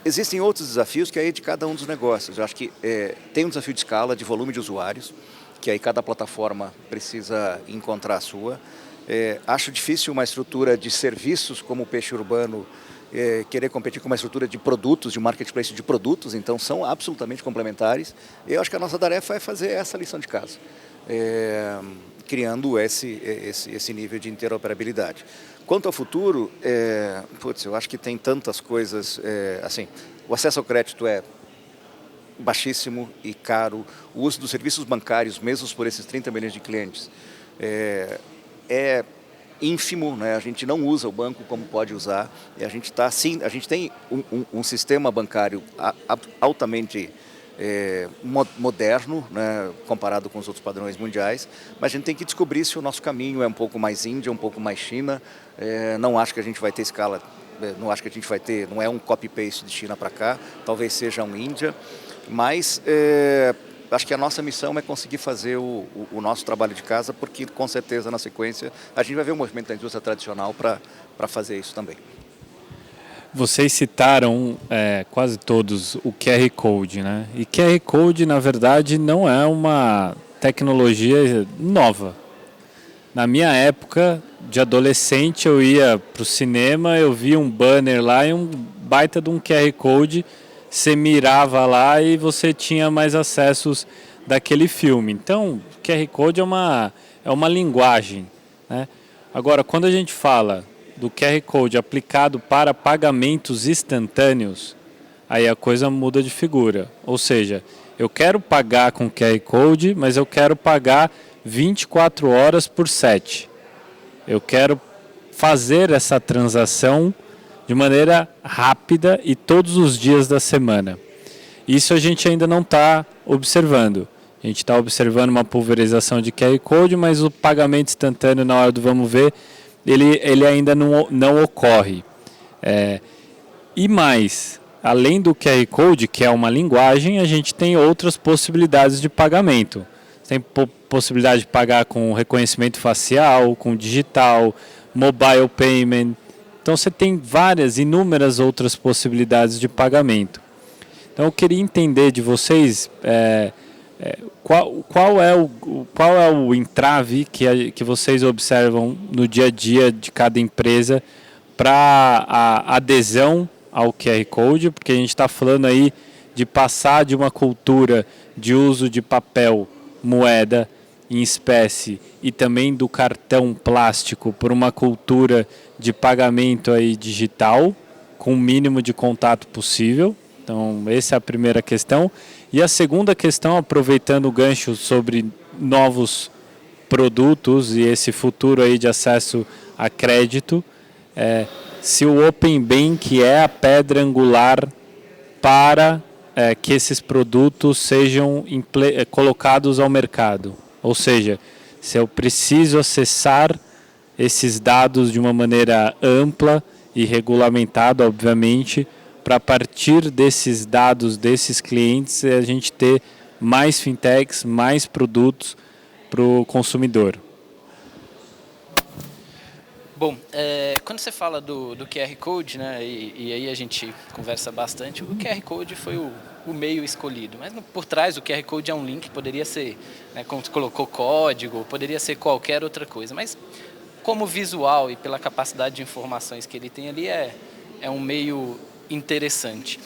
Existem outros desafios que é de cada um dos negócios. Eu acho que tem um desafio de escala, de volume de usuários, que aí cada plataforma precisa encontrar a sua. Acho difícil uma estrutura de serviços como o Peixe Urbano querer competir com uma estrutura de produtos, de marketplace de produtos, então são absolutamente complementares. Eu acho que a nossa tarefa é fazer essa lição de casa, criando esse nível de interoperabilidade. Quanto ao futuro, eu acho que tem tantas coisas, assim, o acesso ao crédito é baixíssimo e caro, o uso dos serviços bancários, mesmo por esses 30 milhões de clientes, é ínfimo, né? A gente não usa o banco como pode usar, e a gente tem um sistema bancário altamente moderno, né, comparado com os outros padrões mundiais, mas a gente tem que descobrir se o nosso caminho é um pouco mais Índia, um pouco mais China. Não acho que a gente vai ter escala, não acho que a gente vai ter, não é um copy-paste de China para cá, talvez seja um Índia, mas acho que a nossa missão é conseguir fazer o nosso trabalho de casa, porque com certeza na sequência a gente vai ver o movimento da indústria tradicional para fazer isso também. Vocês citaram quase todos o QR Code, né? E QR Code, na verdade, não é uma tecnologia nova. Na minha época de adolescente, eu ia para o cinema, eu via um banner lá e um baita de um QR Code. Você mirava lá e você tinha mais acessos daquele filme. Então, QR Code é uma linguagem, né? Agora, quando a gente fala do QR Code aplicado para pagamentos instantâneos, aí a coisa muda de figura. Ou seja, eu quero pagar com QR Code, mas eu quero pagar 24 horas por 7. Eu quero fazer essa transação de maneira rápida e todos os dias da semana. Isso a gente ainda não está observando. A gente está observando uma pulverização de QR Code, mas o pagamento instantâneo na hora do vamos ver, ele ainda não ocorre. E mais, além do QR Code, que é uma linguagem, a gente tem outras possibilidades de pagamento. Tem possibilidade de pagar com reconhecimento facial, com digital, mobile payment. Então você tem inúmeras outras possibilidades de pagamento. Então eu queria entender de vocês qual é o entrave que vocês observam no dia a dia de cada empresa para a adesão ao QR Code, porque a gente está falando aí de passar de uma cultura de uso de papel, moeda em espécie e também do cartão plástico por uma cultura de pagamento aí digital com o mínimo de contato possível. Então, essa é a primeira questão. E a segunda questão, aproveitando o gancho sobre novos produtos e esse futuro aí de acesso a crédito, se o Open Bank é a pedra angular para que esses produtos sejam colocados ao mercado. Ou seja, se eu preciso acessar esses dados de uma maneira ampla e regulamentada, obviamente, para a partir desses dados, desses clientes, a gente ter mais fintechs, mais produtos para o consumidor? Bom, quando você fala do QR Code, né, e aí a gente conversa bastante, o QR Code foi o meio escolhido, mas por trás do QR Code é um link, poderia ser, né, como você colocou, código, poderia ser qualquer outra coisa, mas como visual e pela capacidade de informações que ele tem ali, é um meio interessante.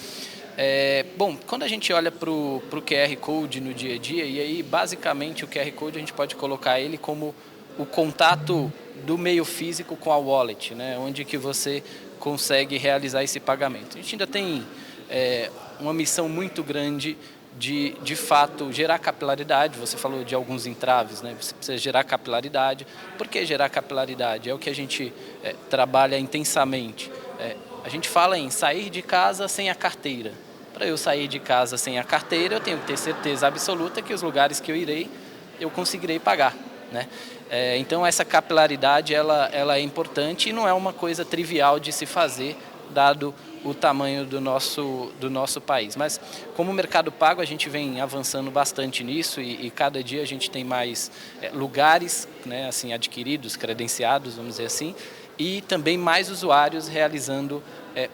Bom, quando a gente olha para o QR Code no dia a dia, e aí basicamente o QR Code a gente pode colocar ele como o contato do meio físico com a wallet, né, onde que você consegue realizar esse pagamento. A gente ainda tem uma missão muito grande de fato gerar capilaridade. Você falou de alguns entraves, né? Você precisa gerar capilaridade. Por que gerar capilaridade? É o que a gente trabalha intensamente. A gente fala em sair de casa sem a carteira. Para eu sair de casa sem a carteira, eu tenho que ter certeza absoluta que os lugares que eu irei, eu conseguirei pagar, né? Então essa capilaridade ela é importante e não é uma coisa trivial de se fazer, dado o tamanho do nosso país. Mas como o Mercado Pago, a gente vem avançando bastante nisso e cada dia a gente tem mais lugares, né, assim, adquiridos, credenciados, vamos dizer assim, e também mais usuários realizando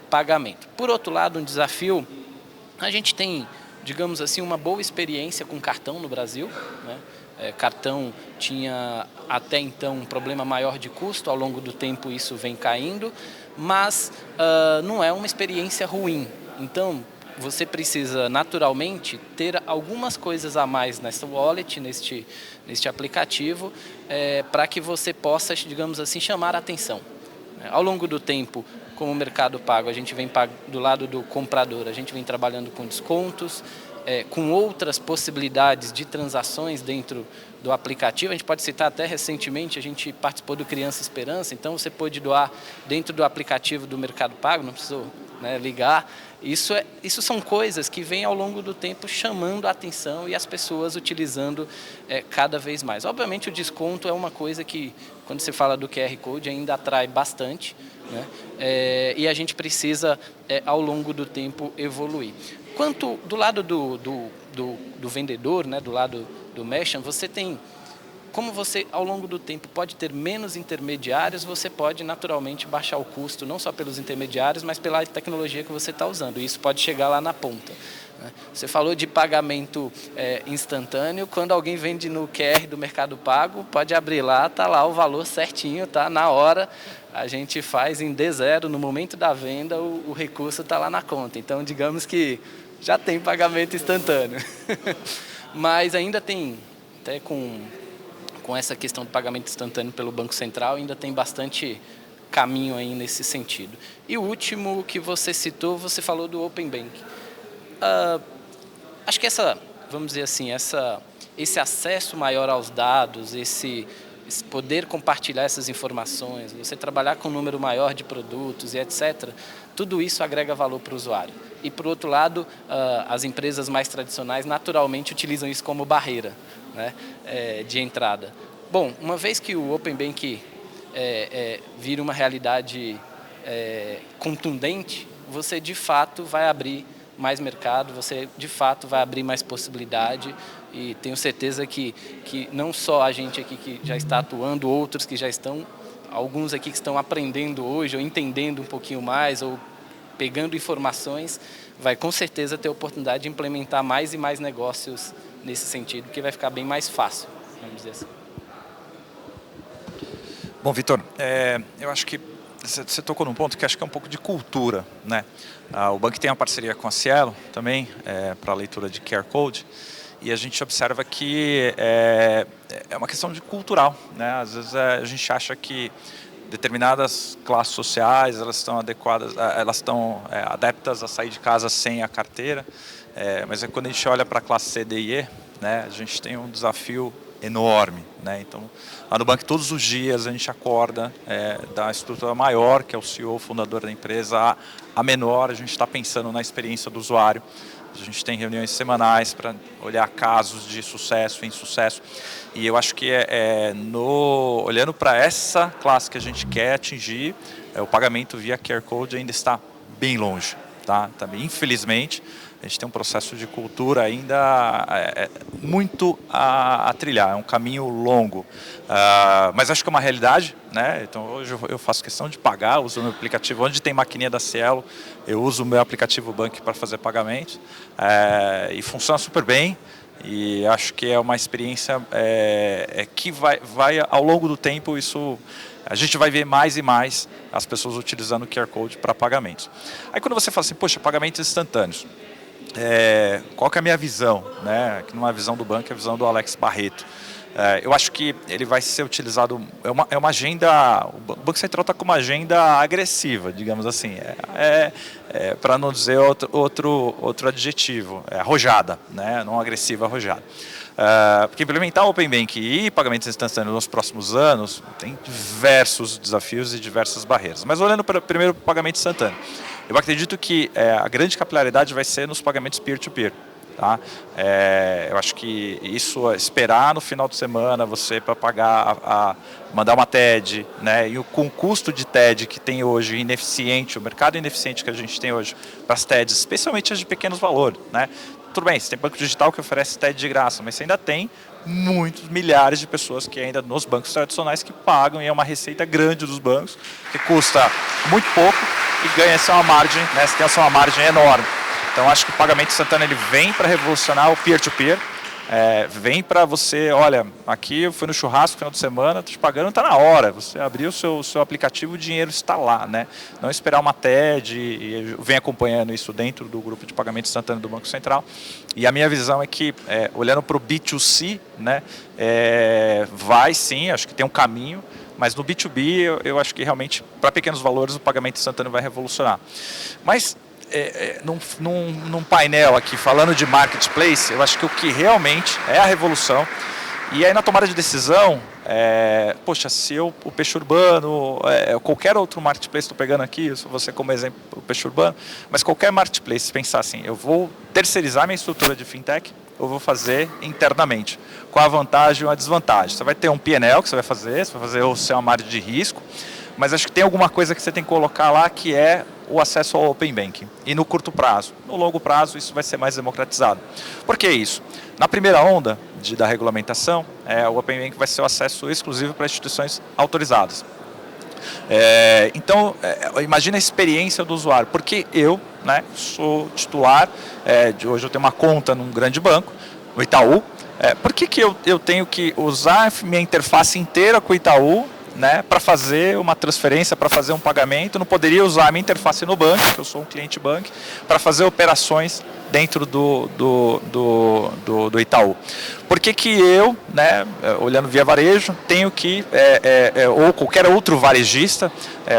pagamento. Por outro lado, um desafio, a gente tem, digamos assim, uma boa experiência com cartão no Brasil, né? Cartão tinha até então um problema maior de custo, ao longo do tempo isso vem caindo, mas não é uma experiência ruim. Então, você precisa naturalmente ter algumas coisas a mais nessa wallet, neste aplicativo, para que você possa, digamos assim, chamar a atenção. Ao longo do tempo, como o Mercado Pago, a gente vem do lado do comprador, a gente vem trabalhando com descontos, com outras possibilidades de transações dentro do aplicativo. A gente pode citar até recentemente, a gente participou do Criança Esperança, então você pode doar dentro do aplicativo do Mercado Pago, não precisou, né, ligar. Isso são coisas que vêm ao longo do tempo chamando a atenção e as pessoas utilizando cada vez mais. Obviamente o desconto é uma coisa que, quando se fala do QR Code, ainda atrai bastante, né? E a gente precisa, ao longo do tempo, evoluir. Quanto do lado do vendedor, né, do lado do merchant, você tem, como você ao longo do tempo pode ter menos intermediários, você pode naturalmente baixar o custo, não só pelos intermediários, mas pela tecnologia que você está usando. Isso pode chegar lá na ponta, né? Você falou de pagamento instantâneo, quando alguém vende no QR do Mercado Pago, pode abrir lá, está lá o valor certinho, tá na hora, a gente faz em D0, no momento da venda, o recurso está lá na conta. Então, digamos que já tem pagamento instantâneo. Mas ainda tem, até com essa questão do pagamento instantâneo pelo Banco Central, ainda tem bastante caminho aí nesse sentido. E o último que você citou, você falou do Open Bank. Acho que vamos dizer assim, esse acesso maior aos dados, esse poder compartilhar essas informações, você trabalhar com um número maior de produtos e etc., tudo isso agrega valor para o usuário. E, por outro lado, as empresas mais tradicionais naturalmente utilizam isso como barreira, né, de entrada. Bom, uma vez que o Open Bank vira uma realidade contundente, você de fato vai abrir mais mercado, você de fato vai abrir mais possibilidade, e tenho certeza que não só a gente aqui que já está atuando, outros que já estão, alguns aqui que estão aprendendo hoje ou entendendo um pouquinho mais ou pegando informações, vai com certeza ter a oportunidade de implementar mais e mais negócios nesse sentido, que vai ficar bem mais fácil, vamos dizer assim. Bom, Vitor, eu acho que você tocou num ponto que acho que é um pouco de cultura, né? O banco tem uma parceria com a Cielo também, para a leitura de QR Code, e a gente observa que é uma questão de cultural, né? Às vezes a gente acha que determinadas classes sociais elas estão adeptas a sair de casa sem a carteira, mas quando a gente olha para a classe C, D e E, né, a gente tem um desafio enorme, né? Então, lá no banco todos os dias a gente acorda da estrutura maior, que é o CEO, o fundador da empresa, a menor, a gente está pensando na experiência do usuário. A gente tem reuniões semanais para olhar casos de sucesso e insucesso. E eu acho que olhando para essa classe que a gente quer atingir, o pagamento via QR Code ainda está bem longe. tá? Também, infelizmente, a gente tem um processo de cultura ainda muito a trilhar, é um caminho longo. Mas acho que é uma realidade, né? Então hoje eu faço questão de pagar, uso o meu aplicativo, onde tem maquininha da Cielo, eu uso o meu aplicativo Bank para fazer pagamentos, e funciona super bem. E acho que é uma experiência que vai ao longo do tempo, isso a gente vai ver mais e mais as pessoas utilizando o QR Code para pagamentos. Aí quando você fala assim, poxa, pagamentos instantâneos, qual que é a minha visão, né? Que não é a visão do banco, é a visão do Alex Barreto. Eu acho que ele vai ser utilizado, é uma agenda, o Banco Central está com uma agenda agressiva, digamos assim, para não dizer outro adjetivo, arrojada, né? Não agressiva, arrojada. Porque implementar o Open Bank e pagamentos instantâneos nos próximos anos tem diversos desafios e diversas barreiras. Mas olhando primeiro para o pagamento instantâneo, eu acredito que a grande capilaridade vai ser nos pagamentos peer-to-peer. Tá? Eu acho que isso, esperar no final de semana você para pagar, mandar uma TED, né? E com o custo de TED que tem hoje, ineficiente, o mercado ineficiente que a gente tem hoje para as TEDs, especialmente as de pequenos valores, né? Tudo bem, você tem banco digital que oferece TED de graça, mas você ainda tem muitos milhares de pessoas que ainda nos bancos tradicionais que pagam, e é uma receita grande dos bancos, que custa muito pouco e ganha essa uma margem, né? Você tem essa uma margem enorme. Então acho que o pagamento instantâneo ele vem para revolucionar o peer-to-peer, vem para você, olha, aqui eu fui no churrasco no final de semana, estou te pagando, está na hora, você abriu o seu aplicativo, o dinheiro está lá, né? Não esperar uma TED, e vem acompanhando isso dentro do grupo de pagamento instantâneo do Banco Central. E a minha visão é que, olhando para o B2C, né, vai sim, acho que tem um caminho, mas no B2B eu acho que realmente, para pequenos valores, o pagamento instantâneo vai revolucionar. Mas num painel aqui falando de marketplace, eu acho que o que realmente é a revolução, e aí na tomada de decisão, poxa, se o Peixe Urbano, qualquer outro marketplace, estou pegando aqui, você como exemplo o Peixe Urbano, mas qualquer marketplace, pensar assim, eu vou terceirizar minha estrutura de fintech, ou vou fazer internamente, qual a vantagem ou a desvantagem. Você vai ter um P&L que você vai fazer o seu margem de risco, mas acho que tem alguma coisa que você tem que colocar lá, que é o acesso ao Open Banking. E no curto prazo. No longo prazo, isso vai ser mais democratizado. Por que isso? Na primeira onda da regulamentação, o Open Banking vai ser o acesso exclusivo para instituições autorizadas. Então, imagina a experiência do usuário. Porque eu, né, sou titular, hoje eu tenho uma conta num grande banco, no Itaú. Por que eu tenho que usar minha interface inteira com o Itaú, né, para fazer uma transferência, para fazer um pagamento? Não poderia usar a minha interface no banco, que eu sou um cliente banco, para fazer operações dentro do Itaú. Por que eu, né, olhando via varejo, tenho que, ou qualquer outro varejista,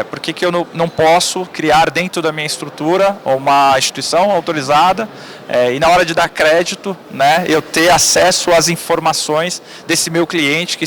por que eu não posso criar dentro da minha estrutura uma instituição autorizada, e na hora de dar crédito, né, eu ter acesso às informações desse meu cliente que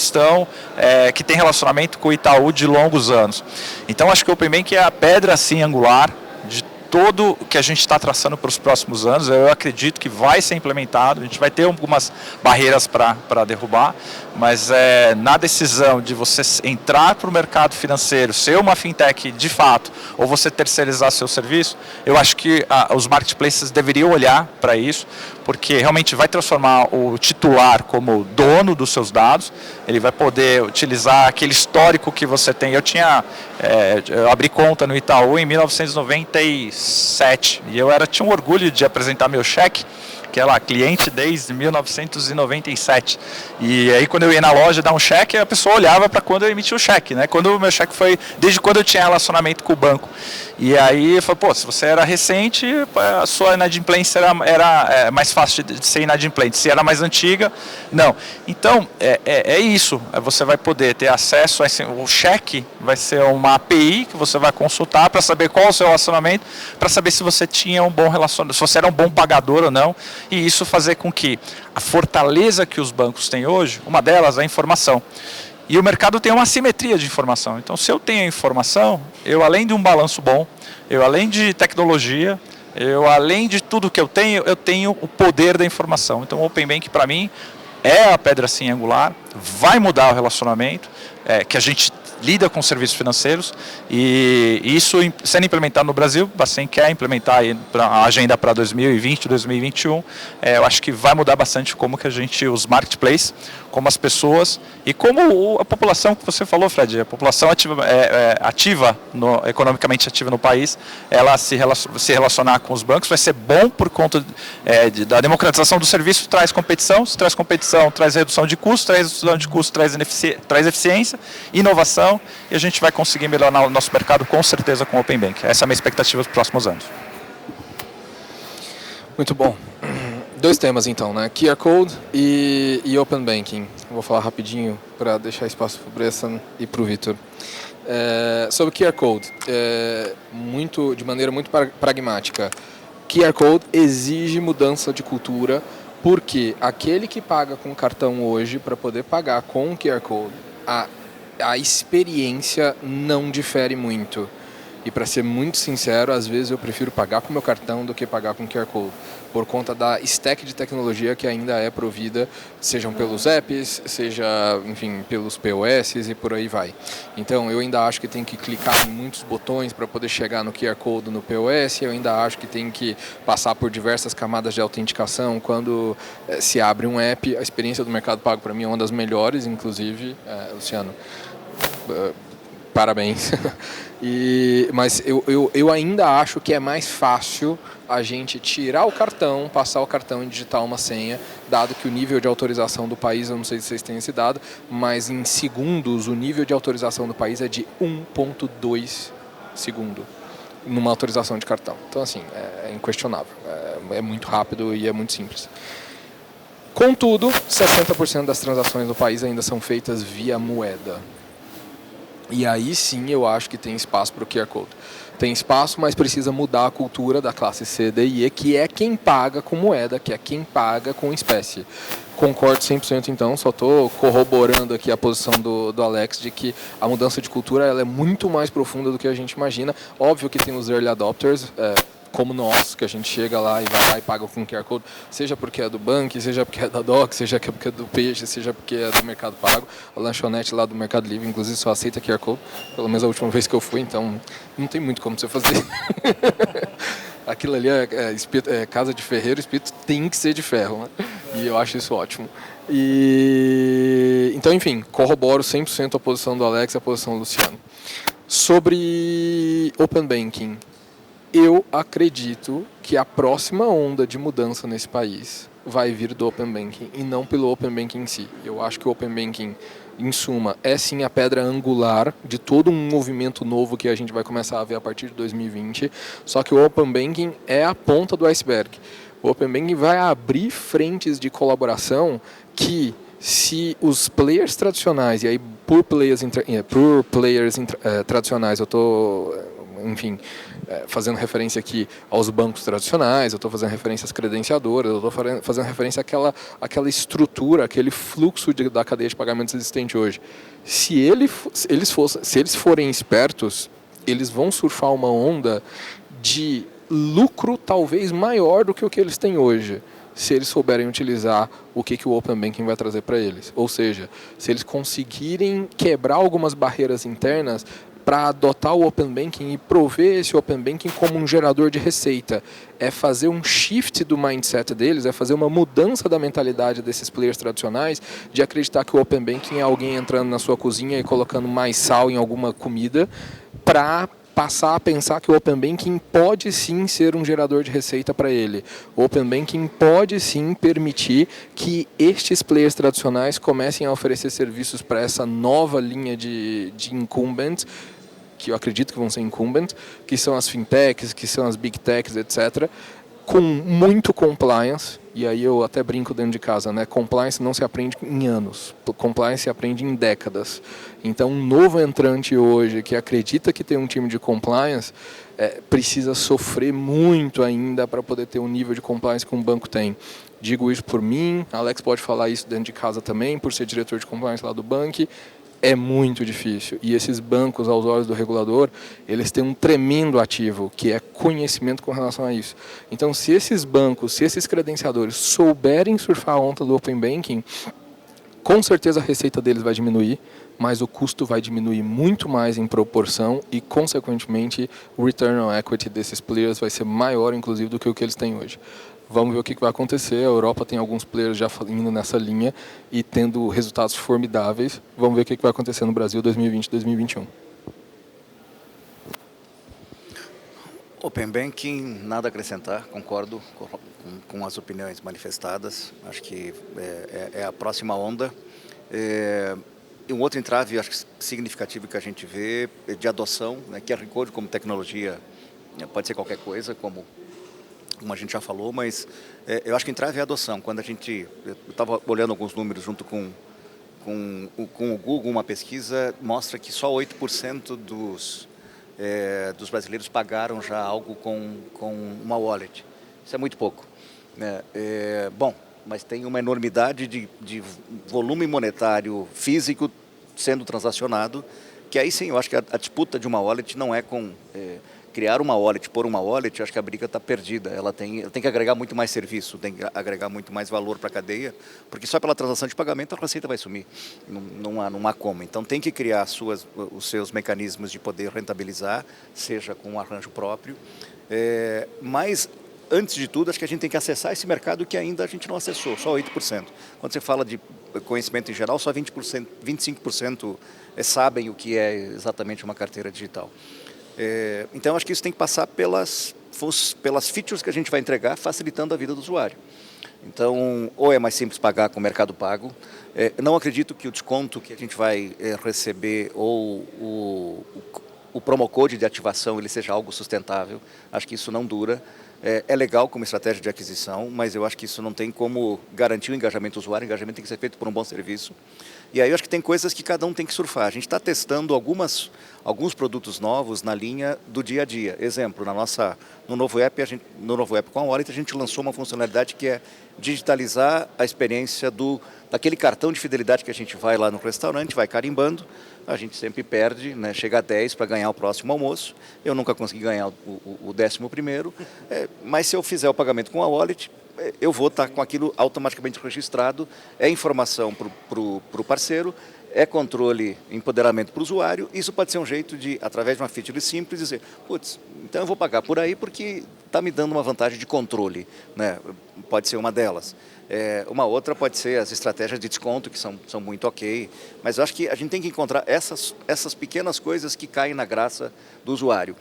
tem relacionamento com o Itaú de longos anos. Então acho que o Open Banking é a pedra assim, angular de todo o que a gente está traçando para os próximos anos. Eu acredito que vai ser implementado, a gente vai ter algumas barreiras para derrubar, mas na decisão de você entrar para o mercado financeiro, ser uma fintech de fato, ou você terceirizar seu serviço, eu acho que os marketplaces deveriam olhar para isso, porque realmente vai transformar o titular como dono dos seus dados, ele vai poder utilizar aquele histórico que você tem. Eu abri conta no Itaú em 1997 e eu tinha um orgulho de apresentar meu cheque, que é lá, cliente desde 1997. E aí quando eu ia na loja dar um cheque, a pessoa olhava para quando eu emiti o cheque, né? Quando o meu cheque foi, desde quando eu tinha relacionamento com o banco. E aí eu falei, pô, se você era recente, a sua inadimplência era mais fácil de ser inadimplente. Se era mais antiga, não. Então, é isso. Você vai poder ter acesso, o cheque vai ser uma API que você vai consultar para saber qual é o seu relacionamento, para saber se você tinha um bom relacionamento, se você era um bom pagador ou não. E isso fazer com que a fortaleza que os bancos têm hoje, uma delas é a informação. E o mercado tem uma assimetria de informação. Então, se eu tenho informação, eu além de um balanço bom, eu além de tecnologia, eu além de tudo que eu tenho o poder da informação. Então, o Open Banking, para mim, é a pedra assim, angular, vai mudar o relacionamento, que a gente lida com serviços financeiros, e isso sendo implementado no Brasil, o Bacen quer implementar a agenda para 2020, 2021, eu acho que vai mudar bastante como que a gente, os marketplaces, como as pessoas e como a população que você falou, Fred, a população economicamente ativa no país, ela se relacionar com os bancos vai ser bom por conta da democratização do serviço, traz competição, se traz competição, traz redução de custos, traz eficiência, inovação, e a gente vai conseguir melhorar o nosso mercado com certeza com o Open Bank. Essa é a minha expectativa para os próximos anos. Muito bom. 2 temas então, né? QR Code e Open Banking. Vou falar rapidinho para deixar espaço para o Bressan e para o Vitor. Sobre QR Code, de maneira muito pragmática, QR Code exige mudança de cultura, porque aquele que paga com cartão hoje, para poder pagar com QR Code, a experiência não difere muito. E para ser muito sincero, às vezes eu prefiro pagar com meu cartão do que pagar com QR Code, por conta da stack de tecnologia que ainda é provida, sejam pelos apps, seja, enfim, pelos POS e por aí vai. Então eu ainda acho que tem que clicar em muitos botões para poder chegar no QR Code no POS, eu ainda acho que tem que passar por diversas camadas de autenticação quando se abre um app. A experiência do Mercado Pago para mim é uma das melhores, inclusive, Luciano. Parabéns. Mas eu ainda acho que é mais fácil a gente tirar o cartão, passar o cartão e digitar uma senha, dado que o nível de autorização do país, eu não sei se vocês têm esse dado, mas em segundos o nível de autorização do país é de 1,2 segundo numa autorização de cartão. Então, assim, é inquestionável. É muito rápido e é muito simples. Contudo, 60% das transações do país ainda são feitas via moeda. E aí sim eu acho que tem espaço para o QR Code. Tem espaço, mas precisa mudar a cultura da classe C, D e E, que é quem paga com moeda, que é quem paga com espécie. Concordo 100% então, só estou corroborando aqui a posição do Alex de que a mudança de cultura ela é muito mais profunda do que a gente imagina. Óbvio que tem os early adopters, como nós, que a gente chega lá e vai lá e paga com QR Code, seja porque é do banco, seja porque é da DOC, seja porque é do Peixe, seja porque é do Mercado Pago. A lanchonete lá do Mercado Livre, inclusive, só aceita QR Code, pelo menos a última vez que eu fui, então não tem muito como você fazer. Aquilo ali é casa de ferreiro, espírito tem que ser de ferro, né? E eu acho isso ótimo. Então, enfim, corroboro 100% a posição do Alex e a posição do Luciano. Sobre Open Banking, eu acredito que a próxima onda de mudança nesse país vai vir do Open Banking e não pelo Open Banking em si. Eu acho que o Open Banking, em suma, é sim a pedra angular de todo um movimento novo que a gente vai começar a ver a partir de 2020, só que o Open Banking é a ponta do iceberg. O Open Banking vai abrir frentes de colaboração que, se os players tradicionais, e aí por players tradicionais eu estou, enfim, fazendo referência aqui aos bancos tradicionais, eu estou fazendo referência às credenciadoras, eu estou fazendo referência àquela estrutura, aquele fluxo da cadeia de pagamentos existente hoje. Se eles forem espertos, eles vão surfar uma onda de lucro talvez maior do que o que eles têm hoje, se eles souberem utilizar o que o Open Banking vai trazer para eles. Ou seja, se eles conseguirem quebrar algumas barreiras internas para adotar o Open Banking e prover esse Open Banking como um gerador de receita. É fazer um shift do mindset deles, é fazer uma mudança da mentalidade desses players tradicionais de acreditar que o Open Banking é alguém entrando na sua cozinha e colocando mais sal em alguma comida, para passar a pensar que o Open Banking pode sim ser um gerador de receita para ele. O Open Banking pode sim permitir que estes players tradicionais comecem a oferecer serviços para essa nova linha de incumbents, que eu acredito que vão ser incumbents, que são as fintechs, que são as big techs, etc., com muito compliance. E aí eu até brinco dentro de casa, né? Compliance não se aprende em anos, compliance se aprende em décadas. Então, um novo entrante hoje que acredita que tem um time de compliance precisa sofrer muito ainda para poder ter um nível de compliance que um banco tem. Digo isso por mim, Alex pode falar isso dentro de casa também, por ser diretor de compliance lá do banco. É muito difícil. E esses bancos, aos olhos do regulador, eles têm um tremendo ativo, que é conhecimento com relação a isso. Então, se esses bancos, se esses credenciadores souberem surfar a onda do Open Banking, Com certeza a receita deles vai diminuir, mas o custo vai diminuir muito mais em proporção e, consequentemente, o return on equity desses players vai ser maior, inclusive, do que o que eles têm hoje. Vamos ver o que vai acontecer. A Europa tem alguns players já indo nessa linha e tendo resultados formidáveis. Vamos ver o que vai acontecer no Brasil 2020 e 2021. Open Banking, nada a acrescentar, concordo com as opiniões manifestadas. Acho que é a próxima onda. E um outro entrave, acho que significativo que a gente vê é de adoção, né? QR Code como tecnologia, pode ser qualquer coisa, como a gente já falou, mas eu acho que o entrave é a adoção. Quando eu estava olhando alguns números junto com o Google, uma pesquisa mostra que só 8% dos brasileiros pagaram já algo com uma wallet. Isso é muito pouco, né? Bom, mas tem uma enormidade de volume monetário físico sendo transacionado, que aí sim, eu acho que a disputa de uma wallet não é com criar uma wallet, pôr uma wallet, eu acho que a briga está perdida. Ela tem que agregar muito mais serviço, tem que agregar muito mais valor para a cadeia, porque só pela transação de pagamento a receita vai sumir, não há como. Então tem que criar os seus mecanismos de poder rentabilizar, seja com um arranjo próprio, mas antes de tudo, acho que a gente tem que acessar esse mercado que ainda a gente não acessou, só 8%. Quando você fala de conhecimento em geral, só 25% sabem o que é exatamente uma carteira digital. Então, acho que isso tem que passar pelas features que a gente vai entregar, facilitando a vida do usuário. Então, ou é mais simples pagar com o Mercado Pago. Não acredito que o desconto que a gente vai receber ou o promo code de ativação ele seja algo sustentável. Acho que isso não dura. É legal como estratégia de aquisição, mas eu acho que isso não tem como garantir o engajamento do usuário. O engajamento tem que ser feito por um bom serviço. E aí eu acho que tem coisas que cada um tem que surfar. A gente está testando alguns produtos novos na linha do dia a dia. Exemplo, no novo app com a Wallet, a gente lançou uma funcionalidade que é digitalizar a experiência daquele cartão de fidelidade que a gente vai lá no restaurante, vai carimbando, a gente sempre perde, né, chega a 10 para ganhar o próximo almoço. Eu nunca consegui ganhar o 11º, mas se eu fizer o pagamento com a Wallet, eu vou estar com aquilo automaticamente registrado, é informação para o parceiro, é controle, empoderamento para o usuário. Isso pode ser um jeito de, através de uma feature simples, dizer, putz, então eu vou pagar por aí porque está me dando uma vantagem de controle, né? Pode ser uma delas. Uma outra pode ser as estratégias de desconto, que são muito ok, mas eu acho que a gente tem que encontrar essas pequenas coisas que caem na graça do usuário.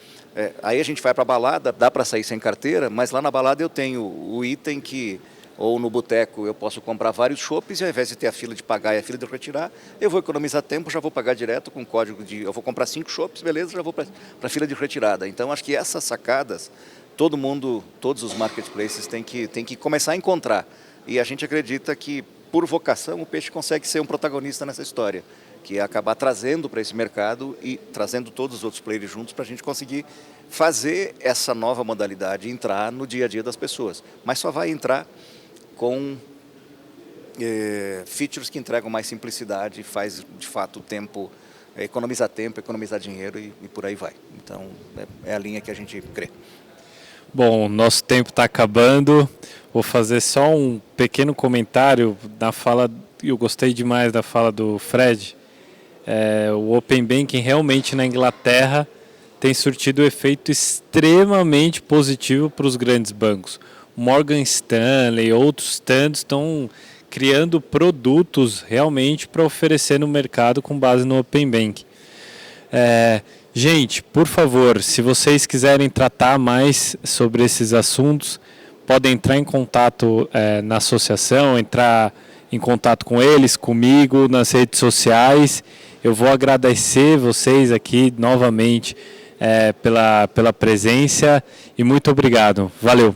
Aí a gente vai para a balada, dá para sair sem carteira, mas lá na balada eu tenho o item que, ou no boteco, eu posso comprar vários chopes e ao invés de ter a fila de pagar e a fila de retirar, eu vou economizar tempo, já vou pagar direto com código eu vou comprar 5 chopes, beleza, já vou para a fila de retirada. Então, acho que essas sacadas, todos os marketplaces têm que começar a encontrar. E a gente acredita que, por vocação, o peixe consegue ser um protagonista nessa história, que é acabar trazendo para esse mercado e trazendo todos os outros players juntos para a gente conseguir fazer essa nova modalidade entrar no dia a dia das pessoas. Mas só vai entrar com features que entregam mais simplicidade, faz de fato economizar tempo, economizar dinheiro e por aí vai. Então é a linha que a gente crê. Bom, nosso tempo está acabando. Vou fazer só um pequeno comentário na fala. Eu gostei demais da fala do Fred. O Open Banking realmente na Inglaterra tem surtido um efeito extremamente positivo para os grandes bancos. Morgan Stanley e outros tantos estão criando produtos realmente para oferecer no mercado com base no Open Banking. Gente, por favor, se vocês quiserem tratar mais sobre esses assuntos, podem entrar em contato na associação, entrar em contato com eles, comigo, nas redes sociais. Eu vou agradecer vocês aqui novamente pela presença e muito obrigado. Valeu!